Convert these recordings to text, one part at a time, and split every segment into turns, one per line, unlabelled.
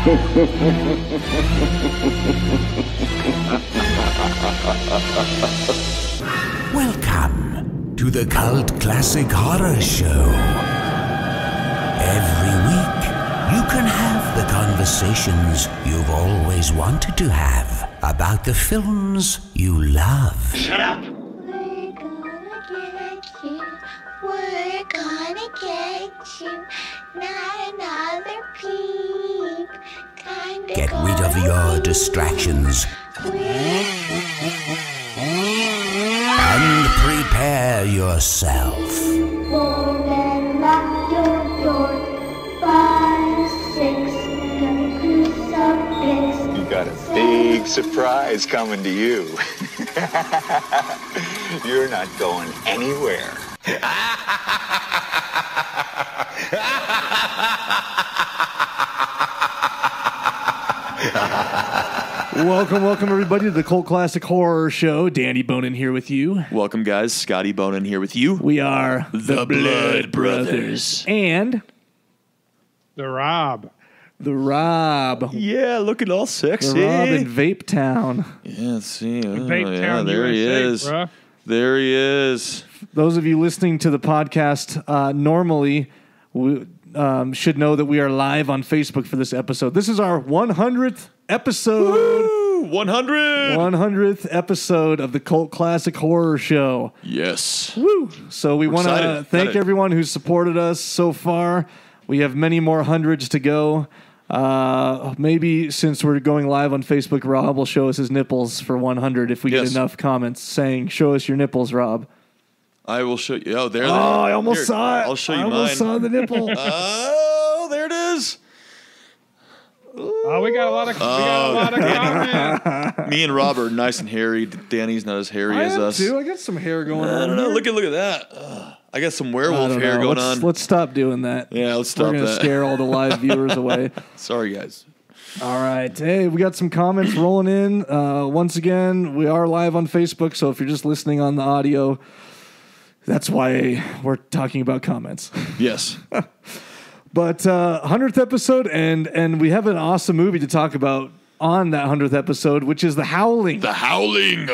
Welcome to the Cult Classic Horror Show. Every week, you can have the conversations you've always wanted to have about the films you love.
Shut up!
We're gonna get you, not another peep.
Get rid of your distractions and prepare yourself.
Then lock your door. 5, 6, gonna crucifix.
You got a big surprise coming to you. You're not going anywhere.
Welcome everybody to the Cult Classic Horror Show. Danny Bonin here with you.
Welcome guys, Scotty Bonin here with you.
We are the Blood Brothers. And
the Rob.
Yeah, looking all sexy.
The Rob in Vape Town.
Yeah, let's see.
Vape Town,
there he
USA,
is.
Bruh.
There he is.
Those of you listening to the podcast normally should know that we are live on Facebook for this episode. This is our 100th episode.
Woo! 100!
100th episode of the Cult Classic Horror Show.
Yes.
Woo! So we want to thank everyone who's supported us so far. We have many more hundreds to go. Maybe since we're going live on Facebook, Rob will show us his nipples for 100 if we get enough comments saying, show us your nipples, Rob.
I will show you. Oh, there they
Oh,
are.
I almost
Here,
saw it.
I'll show you
I almost
mine.
saw the nipple.
Oh, there it is.
Oh, we got a lot of comments.
Me and Rob are nice and hairy. Danny's not as hairy
I
as
am
us.
too. I got some hair going on.
I don't know.
here.
Look at that. I got some
I
werewolf
don't
hair
know.
going
let's,
on.
Let's stop doing that.
Yeah, let's stop
We're going to
that.
scare all the live viewers away.
Sorry, guys.
All right. Hey, we got some comments rolling in. Once again, we are live on Facebook, so if you're just listening on the audio, that's why we're talking about comments.
Yes.
But 100th episode, and we have an awesome movie to talk about on that 100th episode, which is The Howling.
The Howling.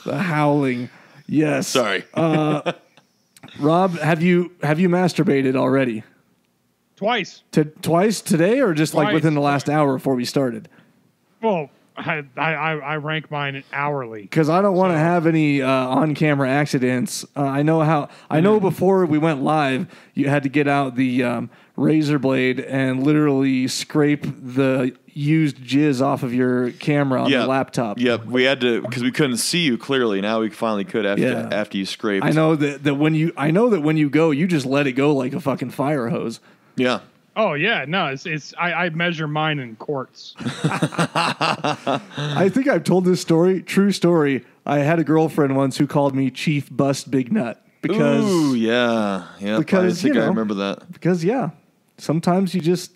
The Howling. Yes.
Sorry.
Rob, have you masturbated already?
Twice.
Twice today, or just like
Twice.
within the last hour before we started?
Well, I rank mine hourly.
Because I don't want to have any on-camera accidents. I know before we went live, you had to get out the razor blade and literally scrape the used jizz off of your camera on the laptop.
Yep, we had to because we couldn't see you clearly. Now we finally could after you scraped.
I know that when you go, you just let it go like a fucking fire hose.
Yeah.
Oh yeah, no, I measure mine in quarts.
I think I've told this story. True story. I had a girlfriend once who called me Chief Bust Big Nut because.
Ooh, yeah.
Because
I think I remember that.
Because sometimes you just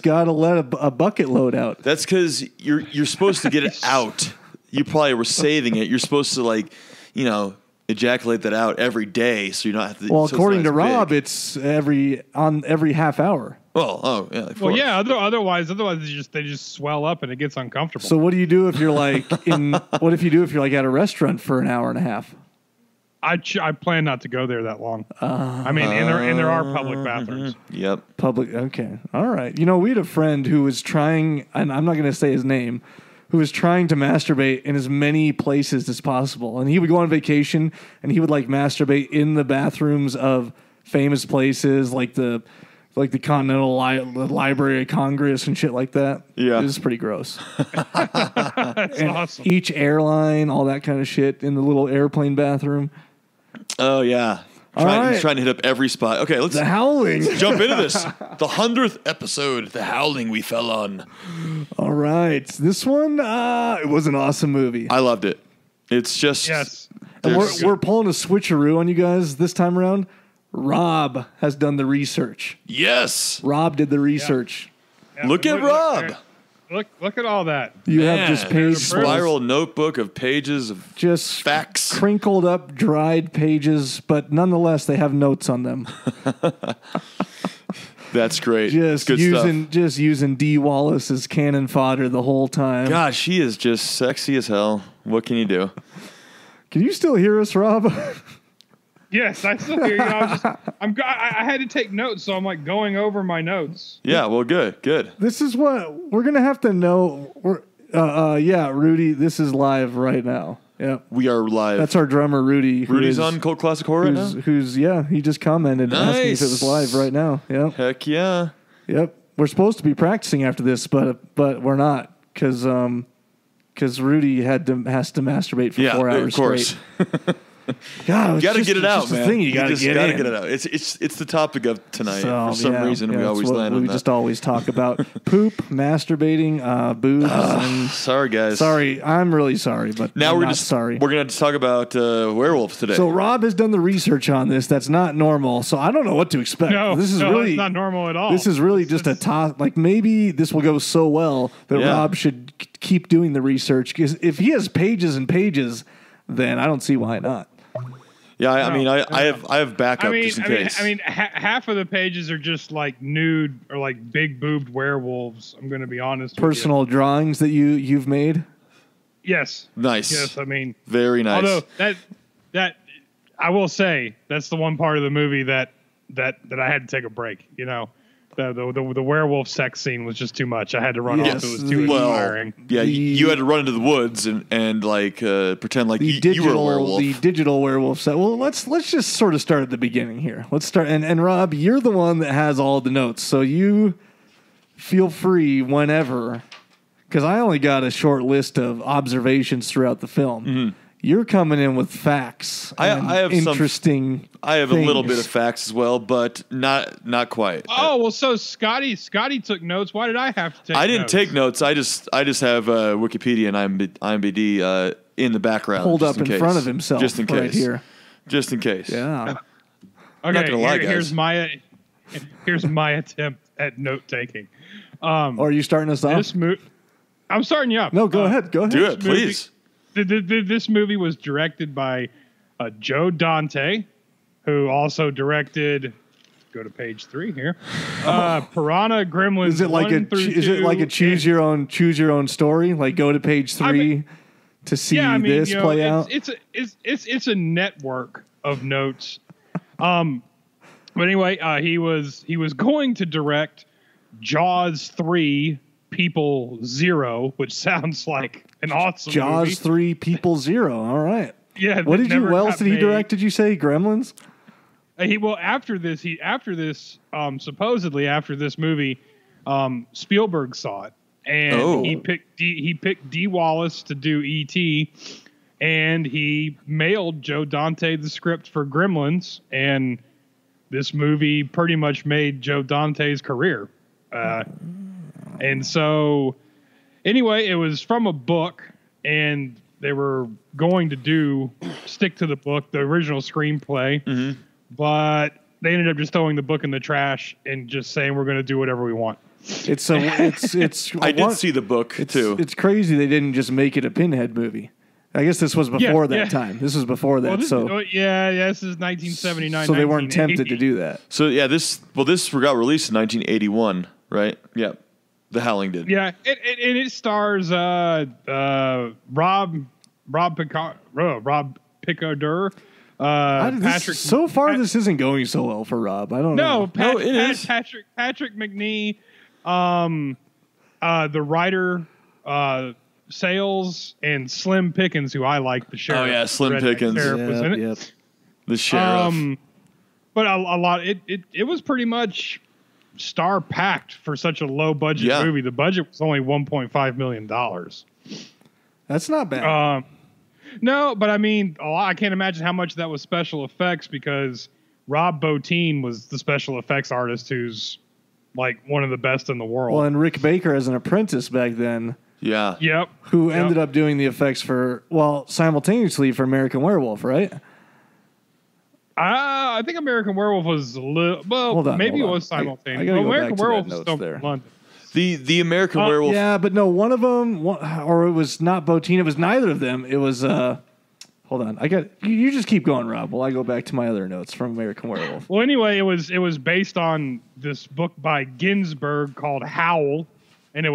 gotta let a bucket load out.
That's because you're supposed to get it out. You probably were saving it. You're supposed to ejaculate that out every day, so you're not have to.
Well,
so
according to
it's not as
Rob,
big.
it's every half hour.
Well, yeah.
Well, yeah. Otherwise, they just swell up and it gets uncomfortable.
So what do you do if you're like what if you're like at a restaurant for an hour and a half?
I plan not to go there that long. And there are public bathrooms.
Yep.
Public. Okay. All right. We had a friend who was trying, and I'm not going to say his name, who was trying to masturbate in as many places as possible. And he would go on vacation and he would masturbate in the bathrooms of famous places like the Continental Library of Congress and shit like that.
Yeah.
It was pretty gross.
That's awesome.
Each airline, all that kind of shit in the little airplane bathroom.
Oh yeah. He's trying to hit up every spot. Okay, let's
The Howling.
jump into this. The 100th episode, The Howling we fell on.
All right. This one, it was an awesome movie.
I loved it. It's just...
Yes.
And we're pulling a switcheroo on you guys this time around. Rob has done the research.
Yes.
Rob did the research.
Yeah,
Look at Rob.
Look at all that.
You have just page
spiral notebook of pages of
just
facts,
crinkled up, dried pages, but nonetheless they have notes on them.
That's great.
Just
good
using Dee Wallace as cannon fodder the whole time.
Gosh, she is just sexy as hell. What can you do?
Can you still hear us, Rob?
Yes, I still hear you. I had to take notes, so I'm like going over my notes.
Yeah, well, good.
This is what we're gonna have to know. Yeah, Rudy, this is live right now. Yeah,
we are live.
That's our drummer, Rudy.
Rudy's on Cult Classic Horror right now?
He just commented asking if it was live right now. Yeah.
Heck yeah.
Yep. We're supposed to be practicing after this, but we're not because Rudy has to masturbate for 4 hours
of course.
straight. God,
you got to get it out, man.
You got to get it out.
It's the topic of tonight.
So,
for some reason, we always land on that.
We just always talk about poop, masturbating, boobs. And
sorry, guys.
Sorry, I'm really sorry, but
now
we're sorry.
We're going to talk about werewolves today.
So Rob has done the research on this. That's not normal. So I don't know what to expect.
No,
this is really
it's not normal at all.
This is really just a toss. Like maybe this will go so well that Rob should keep doing the research, because if he has pages and pages, then I don't see why not.
Yeah, I mean, I have backup just in case.
I mean, half of the pages are just like nude or like big boobed werewolves. I'm going to be honest.
Personal drawings that you've made.
Yes.
Nice.
Yes, I mean,
very nice.
Although that I will say that's the one part of the movie that I had to take a break. You know, the werewolf sex scene was just too much. I had to run off. It was too inspiring.
Yeah, you had to run into the woods and like pretend like you were a werewolf.
The digital werewolf set. Well, let's just sort of start at the beginning here. Let's start. And Rob, you're the one that has all the notes, so you feel free whenever, because I only got a short list of observations throughout the film. Mm-hmm. You're coming in with facts.
I have
interesting.
I have
things.
A little bit of facts as well, but not quite.
Oh well, so Scotty took notes. Why did I have to take?
I didn't take notes. I just have Wikipedia and IMDb in the background,
pulled up in front of himself,
just in case.
Right here.
Just in case.
Yeah.
Okay.
Not gonna lie, guys.
Here's my attempt at note taking.
Are you starting us off?
I'm starting you up.
No, go ahead. Go ahead.
Do it, please.
This movie was directed by Joe Dante, who also directed. Go to page 3 here. Piranha Gremlins.
Is it like a choose your own story? Like go to page 3 to see this play out.
It's a network of notes. But anyway, he was going to direct Jaws 3. People 0, which sounds like an awesome
Jaws
movie.
3 People 0. All right.
Yeah.
What did he direct? Did you say Gremlins?
Supposedly after this movie, Spielberg saw it, and he picked Dee Wallace to do E.T., and he mailed Joe Dante the script for Gremlins, and this movie pretty much made Joe Dante's career. And so, anyway, it was from a book, and they were going to stick to the book, the original screenplay, but they ended up just throwing the book in the trash and just saying we're going to do whatever we want.
It's.
I did see the book too.
It's crazy they didn't just make it a Pinhead movie. I guess this was before that time. This was before that. This is
1979.
So they weren't tempted to do that.
So yeah, this got released in 1981, right? Yeah. The Howling did.
Yeah, it stars Rob Picardur, Patrick.
So far, this isn't going so well for Rob. I don't know.
No, it is. Patrick McNee, the writer, Sales, and Slim Pickens, who I like, the sheriff.
Oh yeah, Slim Pickens.
Was in it.
Yep.
The sheriff.
But a lot. It was pretty much star packed for such a low budget movie. The budget was only $1.5 million.
That's not bad.
No, but I mean, I can't imagine how much that was special effects, because Rob Bottin was the special effects artist, who's like one of the best in the world.
Well, and Rick Baker as an apprentice back then.
Yeah.
Yep.
Who ended up doing the effects simultaneously for American Werewolf, right?
I think American Werewolf was a little. Well, maybe it was simultaneous. American Werewolf was still in London.
The American Werewolf.
Yeah, but no, one of them, or it was not Botine. It was neither of them. It was. Hold on, you just keep going, Rob, while I go back to my other notes from American Werewolf.
Well, anyway, it was based on this book by Ginsberg called Howl, and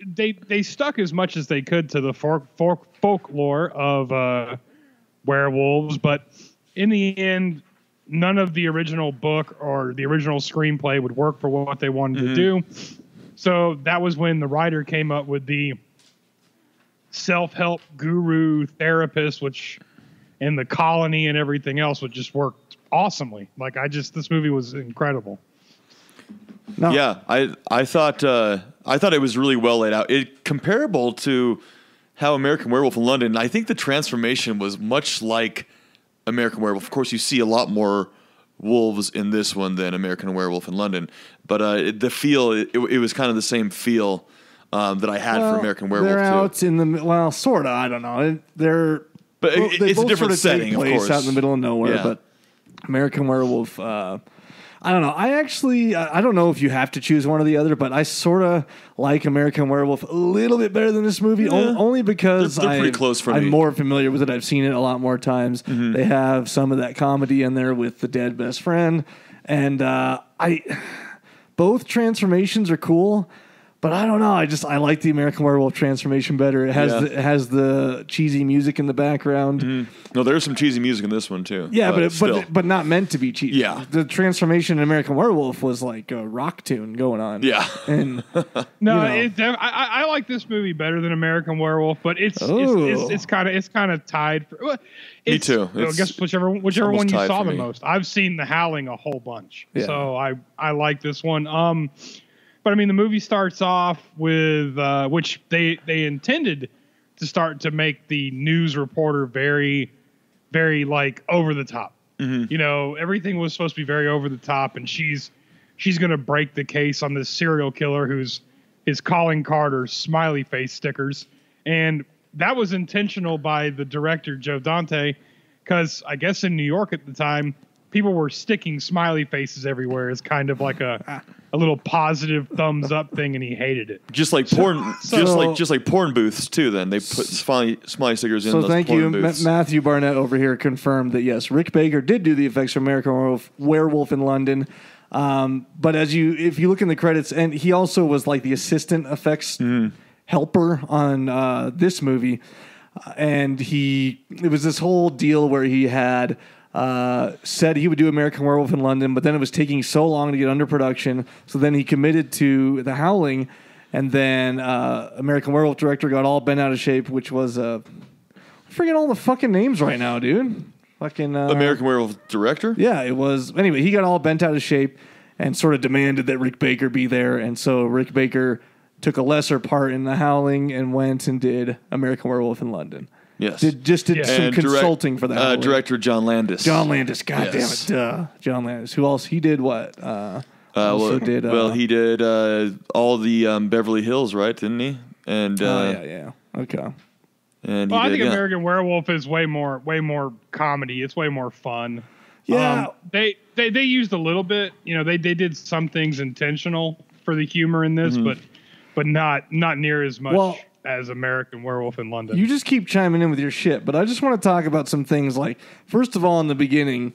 they stuck as much as they could to the folklore of werewolves, but in the end, none of the original book or the original screenplay would work for what they wanted to do. So that was when the writer came up with the self-help guru therapist, and the colony and everything else would just work awesomely. Like this movie was incredible.
No.
Yeah, I thought it was really well laid out. It comparable to how American Werewolf in London. I think the transformation was much like American Werewolf. Of course, you see a lot more wolves in this one than American Werewolf in London, but the feel it was kind of the same feel that I had for American Werewolf.
They're
too.
out in the sort of. I don't know.
But it's a different setting, of course.
Out in the middle of nowhere.
Yeah.
But American Werewolf. I don't know. I don't know if you have to choose one or the other, but I sort of like American Werewolf a little bit better than this movie, only because
they're pretty close for me.
I'm more familiar with it. I've seen it a lot more times.
Mm-hmm.
They have some of that comedy in there with the dead best friend, and both transformations are cool. But I don't know. I like the American Werewolf transformation better. It has the cheesy music in the background.
Mm-hmm. No, there's some cheesy music in this one too.
Yeah,
still.
but not meant to be cheesy.
Yeah.
The transformation in American Werewolf was like a rock tune going on.
Yeah.
And
no, I like this movie better than American Werewolf, but it's kind of tied.
Me too.
I guess whichever one you saw the most. I've seen The Howling a whole bunch, so I like this one. But I mean, the movie starts off with which they intended to start to make the news reporter very, very like over the top. Mm-hmm. You know, everything was supposed to be very over the top, and she's going to break the case on this serial killer who's his calling card are smiley face stickers, and that was intentional by the director Joe Dante, because I guess in New York at the time, people were sticking smiley faces everywhere as kind of like a little positive thumbs up thing, and he hated it.
Just like porn, just like porn booths too. Then they put smiley stickers in.
So
those
thank
porn
you,
booths.
Matthew Barnett over here confirmed that yes, Rick Baker did do the effects for American Werewolf in London. But if you look in the credits, and he also was like the assistant effects helper on this movie, and it was this whole deal where he had. Said he would do American Werewolf in London, but then it was taking so long to get under production. So then he committed to The Howling, and then American Werewolf director got all bent out of shape, which was I forget all the fucking names right now, dude. Fucking
American Werewolf director?
Yeah, it was. Anyway, he got all bent out of shape and sort of demanded that Rick Baker be there, and so Rick Baker took a lesser part in The Howling and went and did American Werewolf in London.
Yes.
Did some
and
consulting for that.
Director John Landis.
John Landis, God damn it. John Landis. Who else? He did what?
He did all the Beverly Hills, right? Didn't he? And
yeah. Okay.
And
I think American Werewolf is way more comedy. It's way more fun.
Yeah.
They used a little bit. You know, they did some things intentional for the humor in this, but not near as much. As American Werewolf in London.
You just keep chiming in with your shit, but I just want to talk about some things like, first of all, in the beginning,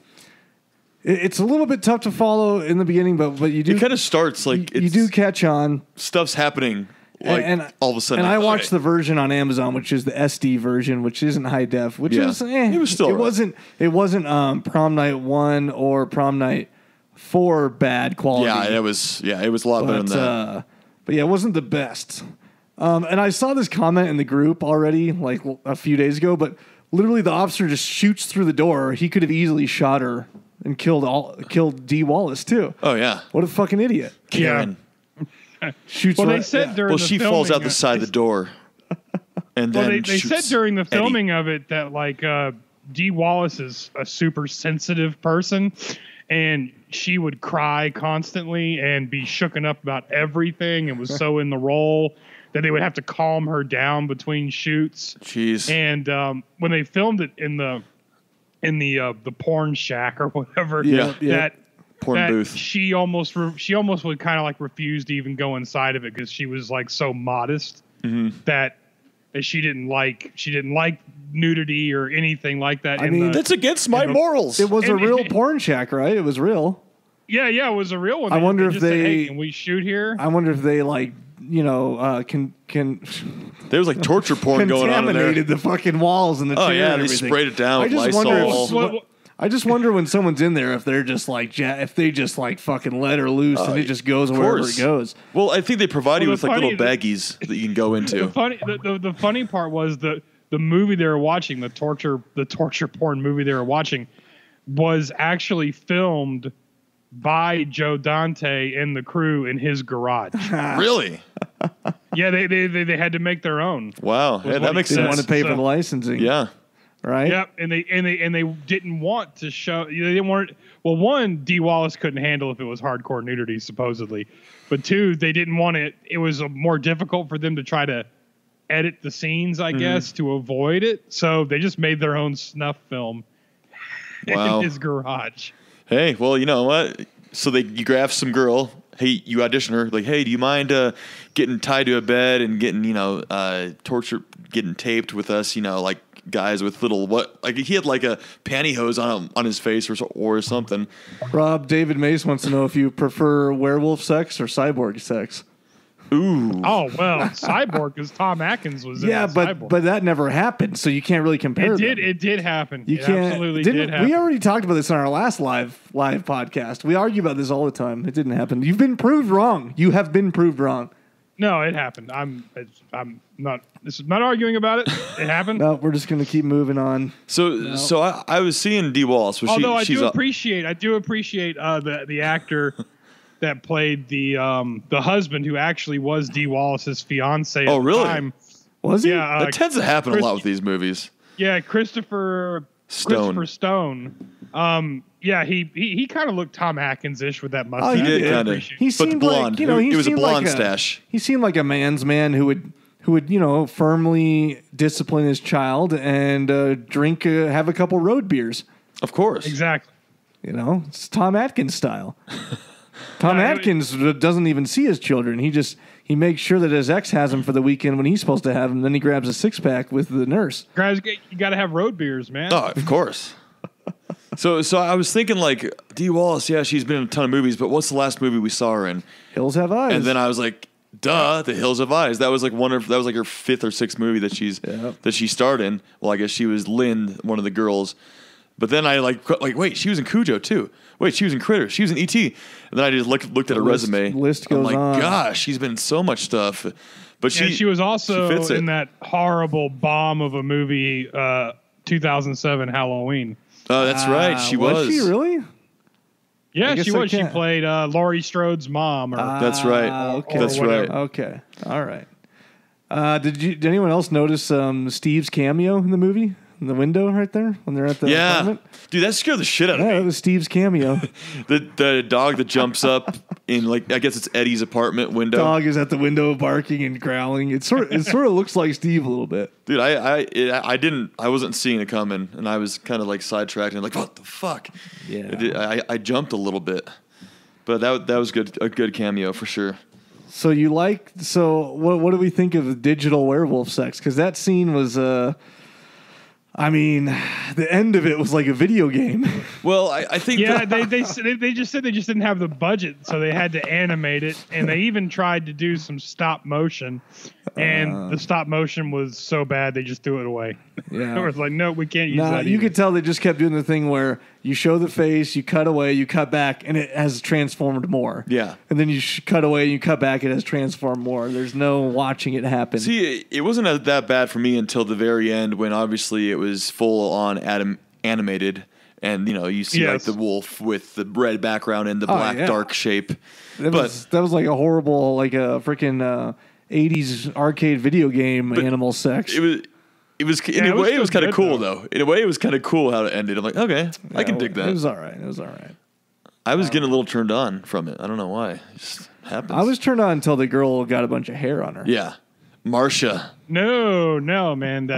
it's a little bit tough to follow in the beginning, but you do.
It kind of starts like
you do catch on.
Stuff's happening like all of a sudden.
And I watched the version on Amazon, which is the SD version, which isn't high def, which is
it was still
it wasn't Prom Night 1 or Prom Night 4 bad quality.
Yeah, it was a lot better than that.
But yeah, it wasn't the best. And I saw this comment in the group already, like a few days ago, but literally the officer just shoots through the door. He could have easily shot her and killed Dee Wallace too.
Oh yeah.
What a fucking idiot.
Karen.
Shoots
they said during the
she
filming,
falls out the side of the door. And then
they said during the filming of it that like Dee Wallace is a super sensitive person, and she would cry constantly and be shooken up about everything and was so in the role that they would have to calm her down between shoots.
Jeez.
And when they filmed it in the porn shack or whatever,
porn booth.
She almost would kind of like refuse to even go inside of it because she was like so modest that she didn't like nudity or anything like that.
I mean,
that's against my morals.
It was a real porn shack, right? It was real.
Yeah, it was a real one.
I wonder if
just said, hey, can we shoot here?
I wonder if they like, can
there was like torture porn going on in there.
Contaminated the fucking walls and the chair.
Oh yeah,
and
they
everything.
sprayed it down with Lysol.
I just wonder when someone's in there if they're just like if they just like fucking let her loose and it just goes wherever it goes.
Well, I think they provide you with like little baggies that you can go into.
The funny part was the movie they were watching, the torture porn movie they were watching, was actually filmed by Joe Dante and the crew in his garage.
Really?
Yeah, they had to make their own.
Wow, yeah, that makes sense.
They want to pay for the licensing.
Yeah.
Right.
Yep, and they didn't want to show. They didn't want. Well, one, Dee Wallace couldn't handle if it was hardcore nudity, supposedly, but two, they didn't want it. It was more difficult for them to try to edit the scenes, I guess, to avoid it. So they just made their own snuff film in his garage.
Hey, well, you know what? So you grab some girl. Hey, you audition her. Like, hey, do you mind getting tied to a bed and getting tortured, getting taped with us? Like guys with little like he had like a pantyhose on his face or something.
Rob, David Mace wants to know if you prefer werewolf sex or cyborg sex.
Ooh.
Oh well, Cyborg because Tom Atkins was in Cyborg.
but that never happened, so you can't really compare.
It did happen.
You can't. Absolutely did happen. We already talked about this on our last live podcast. We argue about this all the time. It didn't happen. You've been proved wrong. You have been proved wrong.
No, it happened. I'm not. This is not arguing about it. It happened.
No, we're just going to keep moving on.
So I was seeing Dee Wallace.
Although I do appreciate the actor that played the husband who actually was Dee Wallace's fiance.
Oh, really?
Time.
Was he?
Yeah, that tends to happen a lot with these movies.
Yeah, Christopher Stone. Yeah, he kind of looked Tom Atkins-ish with that mustache.
Oh, he did kind of.
He seemed
blonde.
Like,
it was a blonde stash.
He seemed like a man's man who would firmly discipline his child and have a couple road beers.
Of course,
exactly.
It's Tom Atkins style. Tom Atkins doesn't even see his children. He makes sure that his ex has them for the weekend when he's supposed to have them. Then he grabs a 6-pack with the nurse.
Guys, you got to have road beers, man.
Oh, of course. So I was thinking like Dee Wallace. Yeah, she's been in a ton of movies, but what's the last movie we saw her in?
Hills Have Eyes.
And then I was like, duh, The Hills Have Eyes. That was like her 5th or 6th movie that she starred in. Well, I guess she was Lynn, one of the girls. But then I like wait, she was in Cujo too. Wait, she was in Critters. She was in E.T. And then I just looked at her resume.
List goes on.
Gosh, she's been in so much stuff. But
she was also in that horrible bomb of a movie, 2007 Halloween.
Oh, that's right. She was.
Was she really?
Yeah, she was. She played Laurie Strode's mom.
That's right.
Okay.
That's right.
Okay. All right. Did anyone else notice Steve's cameo in the movie? In the window right there when they're at the apartment?
Dude, that scared the shit out of me.
Yeah, that was Steve's cameo.
the dog that jumps up in I guess it's Eddie's apartment window.
Dog is at the window barking and growling. It sort of looks like Steve a little bit.
Dude, I wasn't seeing it coming, and I was kind of like sidetracked and like, what the fuck?
Yeah.
I jumped a little bit, but that was good, a good cameo for sure.
So what do we think of the digital werewolf sex? Because that scene was the end of it was like a video game.
Well, I think...
Yeah, they just said they just didn't have the budget, so they had to animate it, and they even tried to do some stop motion, and the stop motion was so bad they just threw it away.
Yeah.
It was like, no, we can't use that.
You could tell they just kept doing the thing where you show the face, you cut away, you cut back, and it has transformed more.
Yeah.
And then you cut away, you cut back, it has transformed more. There's no watching it happen.
See, it wasn't that bad for me until the very end when obviously it was full on animated. And, you see like the wolf with the red background and the black dark shape.
That was like a horrible, like a freaking 80s arcade video game animal sex.
It was in a way it was kind of cool though. In a way it was kind of cool how it ended. I'm like, okay, I can dig that.
It was all right.
I was getting a little turned on from it. I don't know why. It just happens.
I was turned on until the girl got a bunch of hair on her.
Yeah. Marcia.
No, man.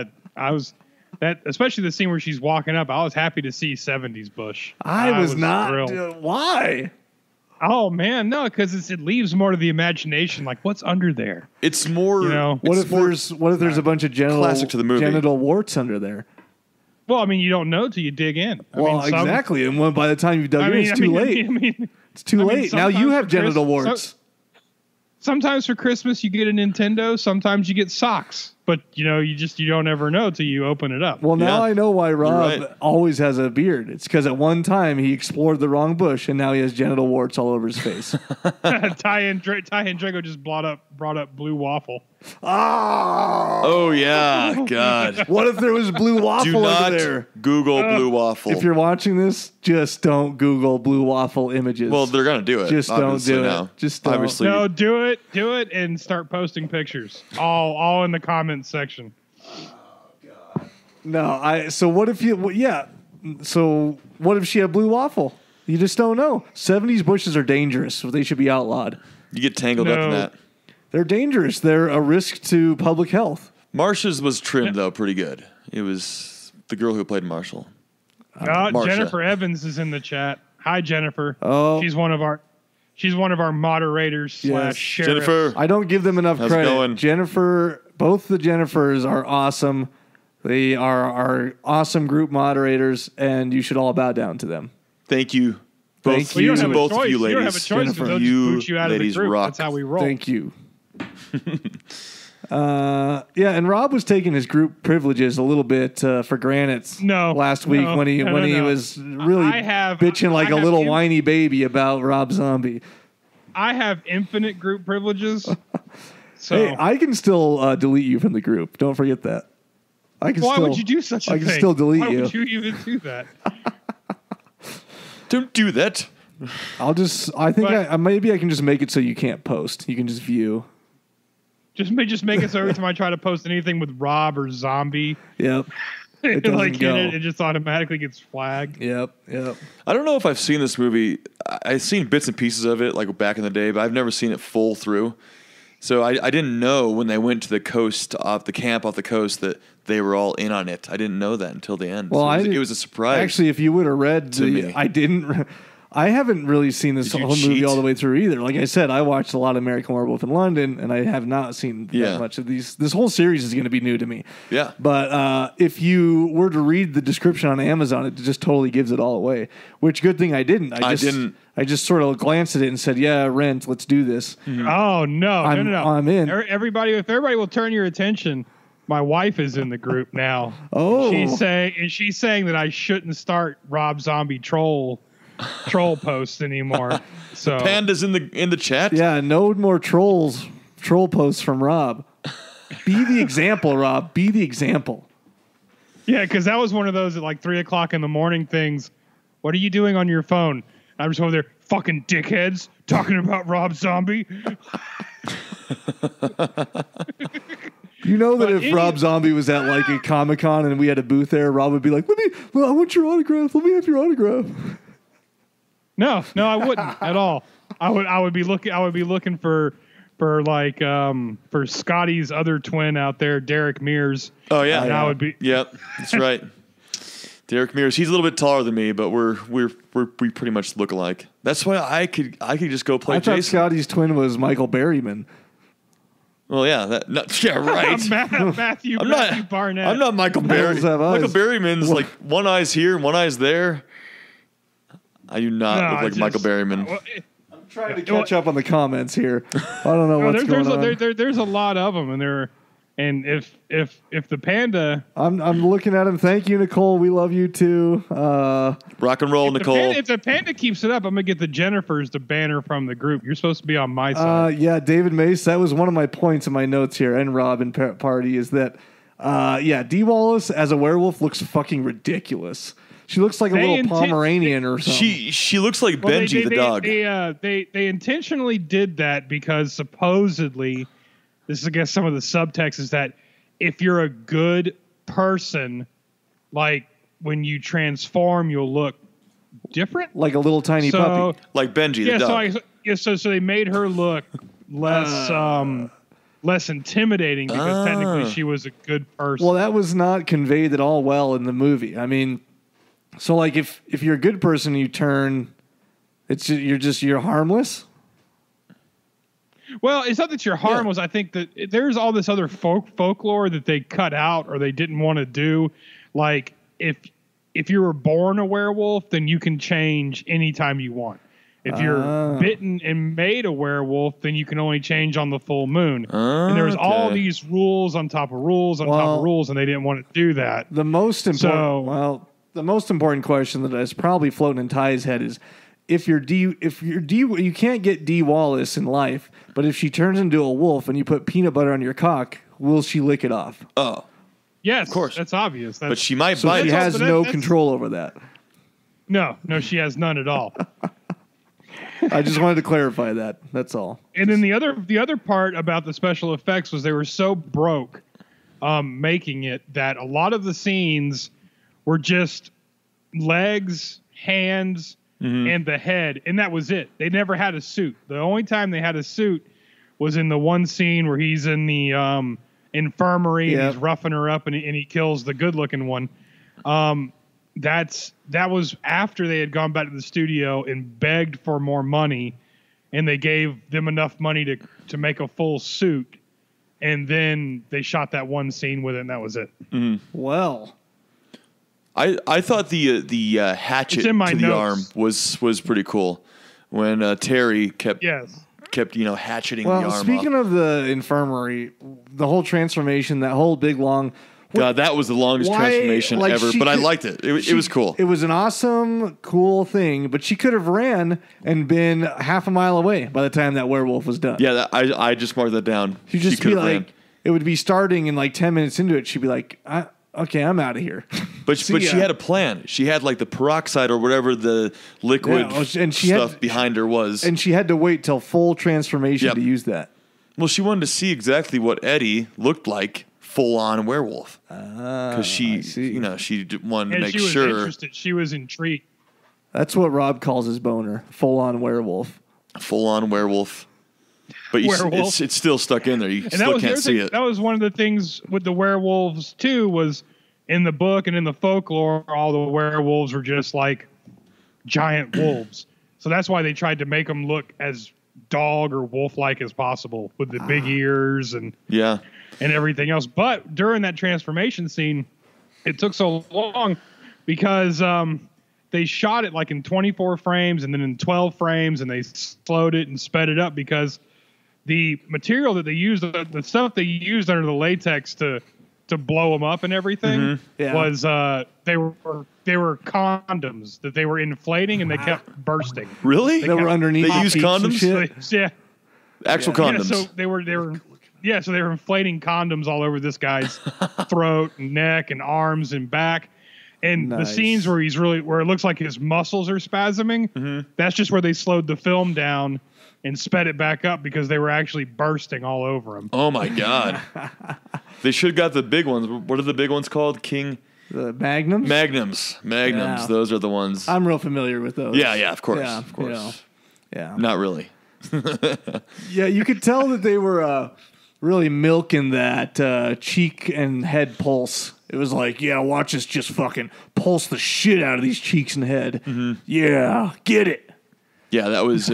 that, especially the scene where she's walking up, I was happy to see 70s Bush.
I was not.
thrilled.
Why?
Oh man, no, because it leaves more to the imagination. Like, what's under there?
It's more.
You know,
What if there's a bunch of
classic to the movie.
genital warts under there?
well, I mean, you don't know till you dig in.
Exactly. And by the time you've dug in, it's too late. It's too late. Now you have genital warts.
Sometimes for Christmas you get a Nintendo. Sometimes you get socks. But you don't ever know till you open it up.
Well, now I know why Rob
right.
always has a beard. It's because at one time he explored the wrong bush, and now he has genital warts all over his face.
Ty and Drago just brought up blue waffle.
Oh yeah, God.
What if there was blue waffle
Do not
over there?
Google blue waffle.
If you're watching this, just don't Google blue waffle images.
Well, they're gonna do it.
Just don't do
now.
it. Just don't.
Obviously.
No, do it, and start posting pictures. All in the comments section.
No, So what if you? Yeah. So what if she had blue waffle? You just don't know. 70s bushes are dangerous, so they should be outlawed.
You get tangled up in that.
They're dangerous. They're a risk to public health.
Marsha's was trimmed though pretty good. It was the girl who played Marshall. Marsha.
Jennifer Evans is in the chat. Hi, Jennifer.
Oh.
She's one of our moderators / sheriff.
Jennifer.
I don't give them enough
How's it
credit.
going?
Jennifer, both the Jennifers are awesome. They are our awesome group moderators, and you should all bow down to them.
Thank you.
Thank
Both
you.
to both of you
You don't have a
ladies.
choice.
Jennifer.
They'll just boot you out of the
ladies
group.
rock.
That's how we roll.
Thank you. And Rob was taking his group privileges a little bit for granted last week when he was really bitching like a little whiny baby about Rob Zombie.
I have infinite group privileges. So
Hey, I can still delete you from the group. Don't forget that.
why would you do such a thing?
I can still delete you.
Why would you even do that?
Don't do that.
Maybe I can just make it so you can't post. You can just view.
Just make it so every time I try to post anything with Rob or Zombie,
Yep. It doesn't go.
it just automatically gets flagged.
Yep.
I don't know if I've seen this movie. I've seen bits and pieces of it like back in the day, but I've never seen it full through. So I didn't know when they went to the coast, off the camp off the coast, that they were all in on it. I didn't know that until the end.
Well,
so it was a surprise.
Actually, if you would have read
me.
I haven't really seen this
Did you
whole movie
cheat?
all the way through either. Like I said, I watched a lot of American Werewolf in London, and I have not seen that much of these. This whole series is going to be new to me.
Yeah.
But if you were to read the description on Amazon, it just totally gives it all away. Which good thing I didn't. I just sort of glanced at it and said, "Yeah, rent. Let's do this."
Mm-hmm.
Oh no!
I'm in.
If everybody will turn your attention, my wife is in the group now.
Oh.
She's saying that I shouldn't start Rob Zombie troll posts anymore. So
Panda's in the chat.
Yeah, no more troll posts from Rob. Be the example, Rob. Be the example.
Yeah, because that was one of those at like 3:00 in the morning things. What are you doing on your phone? I'm just over there, fucking dickheads, talking about Rob Zombie.
You know that if Rob Zombie was at like a Comic-Con and we had a booth there, Rob would be like, I want your autograph. Let me have your autograph.
No, I wouldn't at all. I would be looking for Scotty's other twin out there, Derek Mears.
Oh yeah.
And I would be.
Yep, that's right. Derek Mears. He's a little bit taller than me, but we pretty much look alike. That's why I could just go play
I thought
Jason.
Scotty's twin was Michael Berryman.
Well, yeah, right.
Matthew Barnett.
I'm not Michael Berry. Michael Berryman's like one eye's here and one eye's there. I do not look like Michael Berryman.
I'm trying to catch up on the comments here. I don't know what's going on.
There's a lot of them, and if the panda,
I'm looking at him. Thank you, Nicole. We love you too.
Rock and roll, Nicole.
If the panda keeps it up, I'm gonna get the Jennifers to ban her from the group. You're supposed to be on my side.
Yeah, David Mace. That was one of my points in my notes here, and Robin Party is that. Dee Wallace as a werewolf looks fucking ridiculous. She looks like a little Pomeranian or something.
She looks like Benji the dog.
They intentionally did that because supposedly, this is I guess some of the subtext is that if you're a good person, like when you transform, you'll look different,
like a little tiny puppy,
like Benji the dog.
So they made her look less less intimidating because technically she was a good person.
Well, that was not conveyed at all well in the movie. I mean, so like if you're a good person, you turn, you're harmless.
Well, it's not that you're harmless. I think that there's all this other folklore that they cut out or they didn't want to do. Like if you were born a werewolf, then you can change anytime you want. If you're bitten and made a werewolf, then you can only change on the full moon. And there's all these rules on top of rules on top of rules, and they didn't want to do that.
The most important question that is probably floating in Ty's head is if you're you can't get Dee Wallace in life, but if she turns into a wolf and you put peanut butter on your cock, will she lick it off?
Oh,
yes, of course, that's obvious.
But she might
so
bite.
She has no control over that.
No, she has none at all.
I just wanted to clarify that. That's all.
And then the other part about the special effects was they were so broke making it that a lot of the scenes were just legs, hands, and the head, and that was it. They never had a suit. The only time they had a suit was in the one scene where he's in the infirmary and he's roughing her up and he kills the good-looking one. That was after they had gone back to the studio and begged for more money, and they gave them enough money to make a full suit, and then they shot that one scene with it, and that was it.
Well,
I thought the hatchet to the arm was pretty cool when Terry kept hatcheting the arm.
Well, speaking of the infirmary, the whole transformation, that whole big long.
God, that was the longest transformation ever, but I liked it. It was cool.
It was an awesome, cool thing, but she could have ran and been half a mile away by the time that werewolf was done.
Yeah, I just marked that down.
She'd just be like, it would be starting and like 10 minutes into it, she'd be like, okay, I'm out of here.
But she had a plan. She had like the peroxide or whatever the liquid stuff behind her was.
And she had to wait till full transformation to use that.
Well, she wanted to see exactly what Eddie looked like. Full-on werewolf, because she wanted to make sure. She was interested.
She was intrigued.
That's what Rob calls his boner: full-on werewolf.
Full-on werewolf, but it's still stuck in there. You still can't see it.
That was one of the things with the werewolves too. Was in the book and in the folklore, all the werewolves were just like giant wolves. So that's why they tried to make them look as dog or wolf-like as possible with the big ears and everything else. But during that transformation scene, it took so long because they shot it like in 24 frames and then in 12 frames, and they slowed it and sped it up because the material that they used, the stuff they used under the latex to blow them up and everything was they were condoms that they were inflating and they kept bursting.
Really?
They were underneath.
They used condoms.
Yeah.
Actual condoms.
Yeah, so they were so they were inflating condoms all over this guy's throat and neck and arms and back. And the scenes where where it looks like his muscles are spasming, that's just where they slowed the film down and sped it back up because they were actually bursting all over him.
Oh my God. They should have got the big ones. What are the big ones called?
The Magnums?
Magnums. Yeah. Those are the ones.
I'm real familiar with those.
Yeah, of course.
Yeah,
of course.
You know, yeah.
Not really.
Yeah, you could tell that they were really milking that cheek and head pulse. It was like, watch us just fucking pulse the shit out of these cheeks and head. Yeah, get it.
Yeah, that was...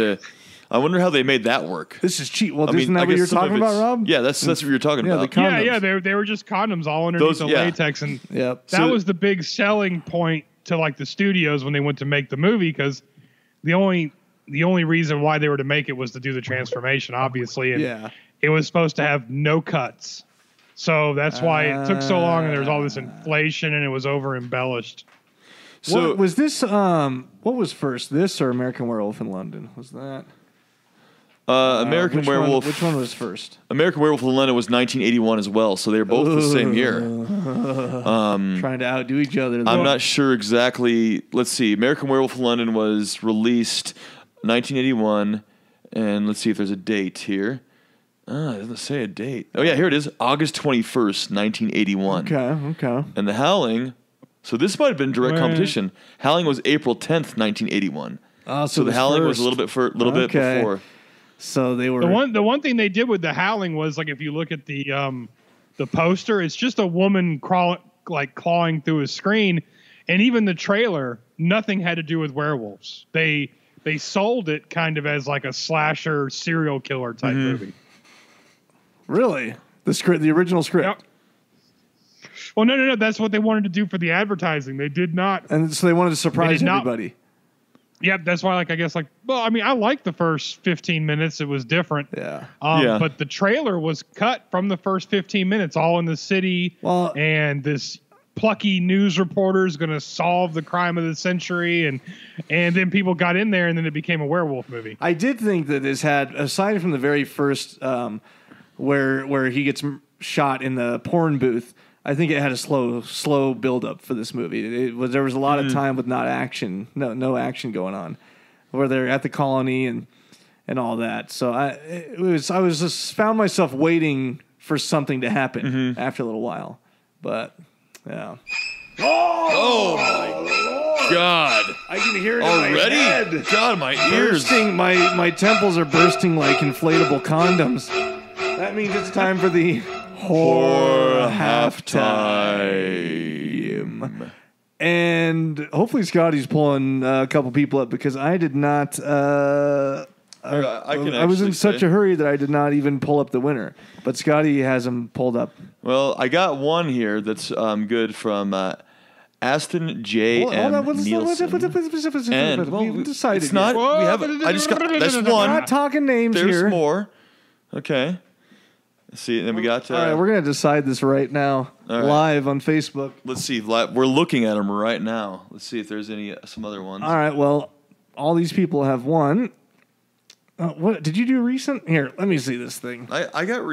I wonder how they made that work.
This is cheap. Well, isn't that what you're talking about, Rob?
Yeah, that's what you're talking about.
The condoms.
Yeah, they were just condoms all underneath the latex, and that was the big selling point to like the studios when they went to make the movie, because the only reason why they were to make it was to do the transformation, obviously, and it was supposed to have no cuts, so that's why it took so long, and there was all this inflation, and it was over embellished.
So what was this? What was first, this or American Werewolf in London? Was that?
American Werewolf.
Which one was first?
American Werewolf in London was 1981 as well, so they were both the same year.
Trying to outdo each other.
I'm not sure exactly. Let's see. American Werewolf in London was released 1981, and let's see if there's a date here. It doesn't say a date. Oh yeah, here it is. August 21st, 1981.
Okay.
And the Howling. So this might have been direct competition. Howling was April 10th, 1981.
So
the Howling was a little bit before.
So they were
the one thing they did with the Howling was like if you look at the poster, it's just a woman clawing through a screen, and even the trailer, nothing had to do with werewolves. They sold it kind of as like a slasher serial killer type movie.
Really? The original script.
Yep. Well, no. That's what they wanted to do for the advertising. They did not.
And so they wanted to surprise everybody.
Yep, that's why, I guess, I liked the first 15 minutes. It was different.
Yeah.
But the trailer was cut from the first 15 minutes, all in the city.
Well,
and this plucky news reporter is going to solve the crime of the century. And then people got in there, and then it became a werewolf movie.
I did think that this had, aside from the very first, where he gets shot in the porn booth, I think it had a slow build up for this movie. There was a lot of time with no action going on, where they're at the colony and all that. So I was just found myself waiting for something to happen after a little while, but yeah.
Oh my God!
I can hear it
already.
In my head.
God, my ears!
My temples are bursting like inflatable condoms. That means it's time for the horror halftime. And hopefully Scotty's pulling a couple people up because I did not. I was in such a hurry that I did not even pull up the winner. But Scotty has him pulled up.
Well, I got one here that's good from Aston J. M. Nielsen. And
we decided
it's not. We have. I just got. That's one.
We're not talking names here.
There's more. Okay. See, and then we got.
All right, we're gonna decide this right now, live on Facebook.
Let's see. We're looking at them right now. Let's see if there's some other ones.
All right. Well, all these people have won. What did you do recent? Here, let me see this thing.
I got.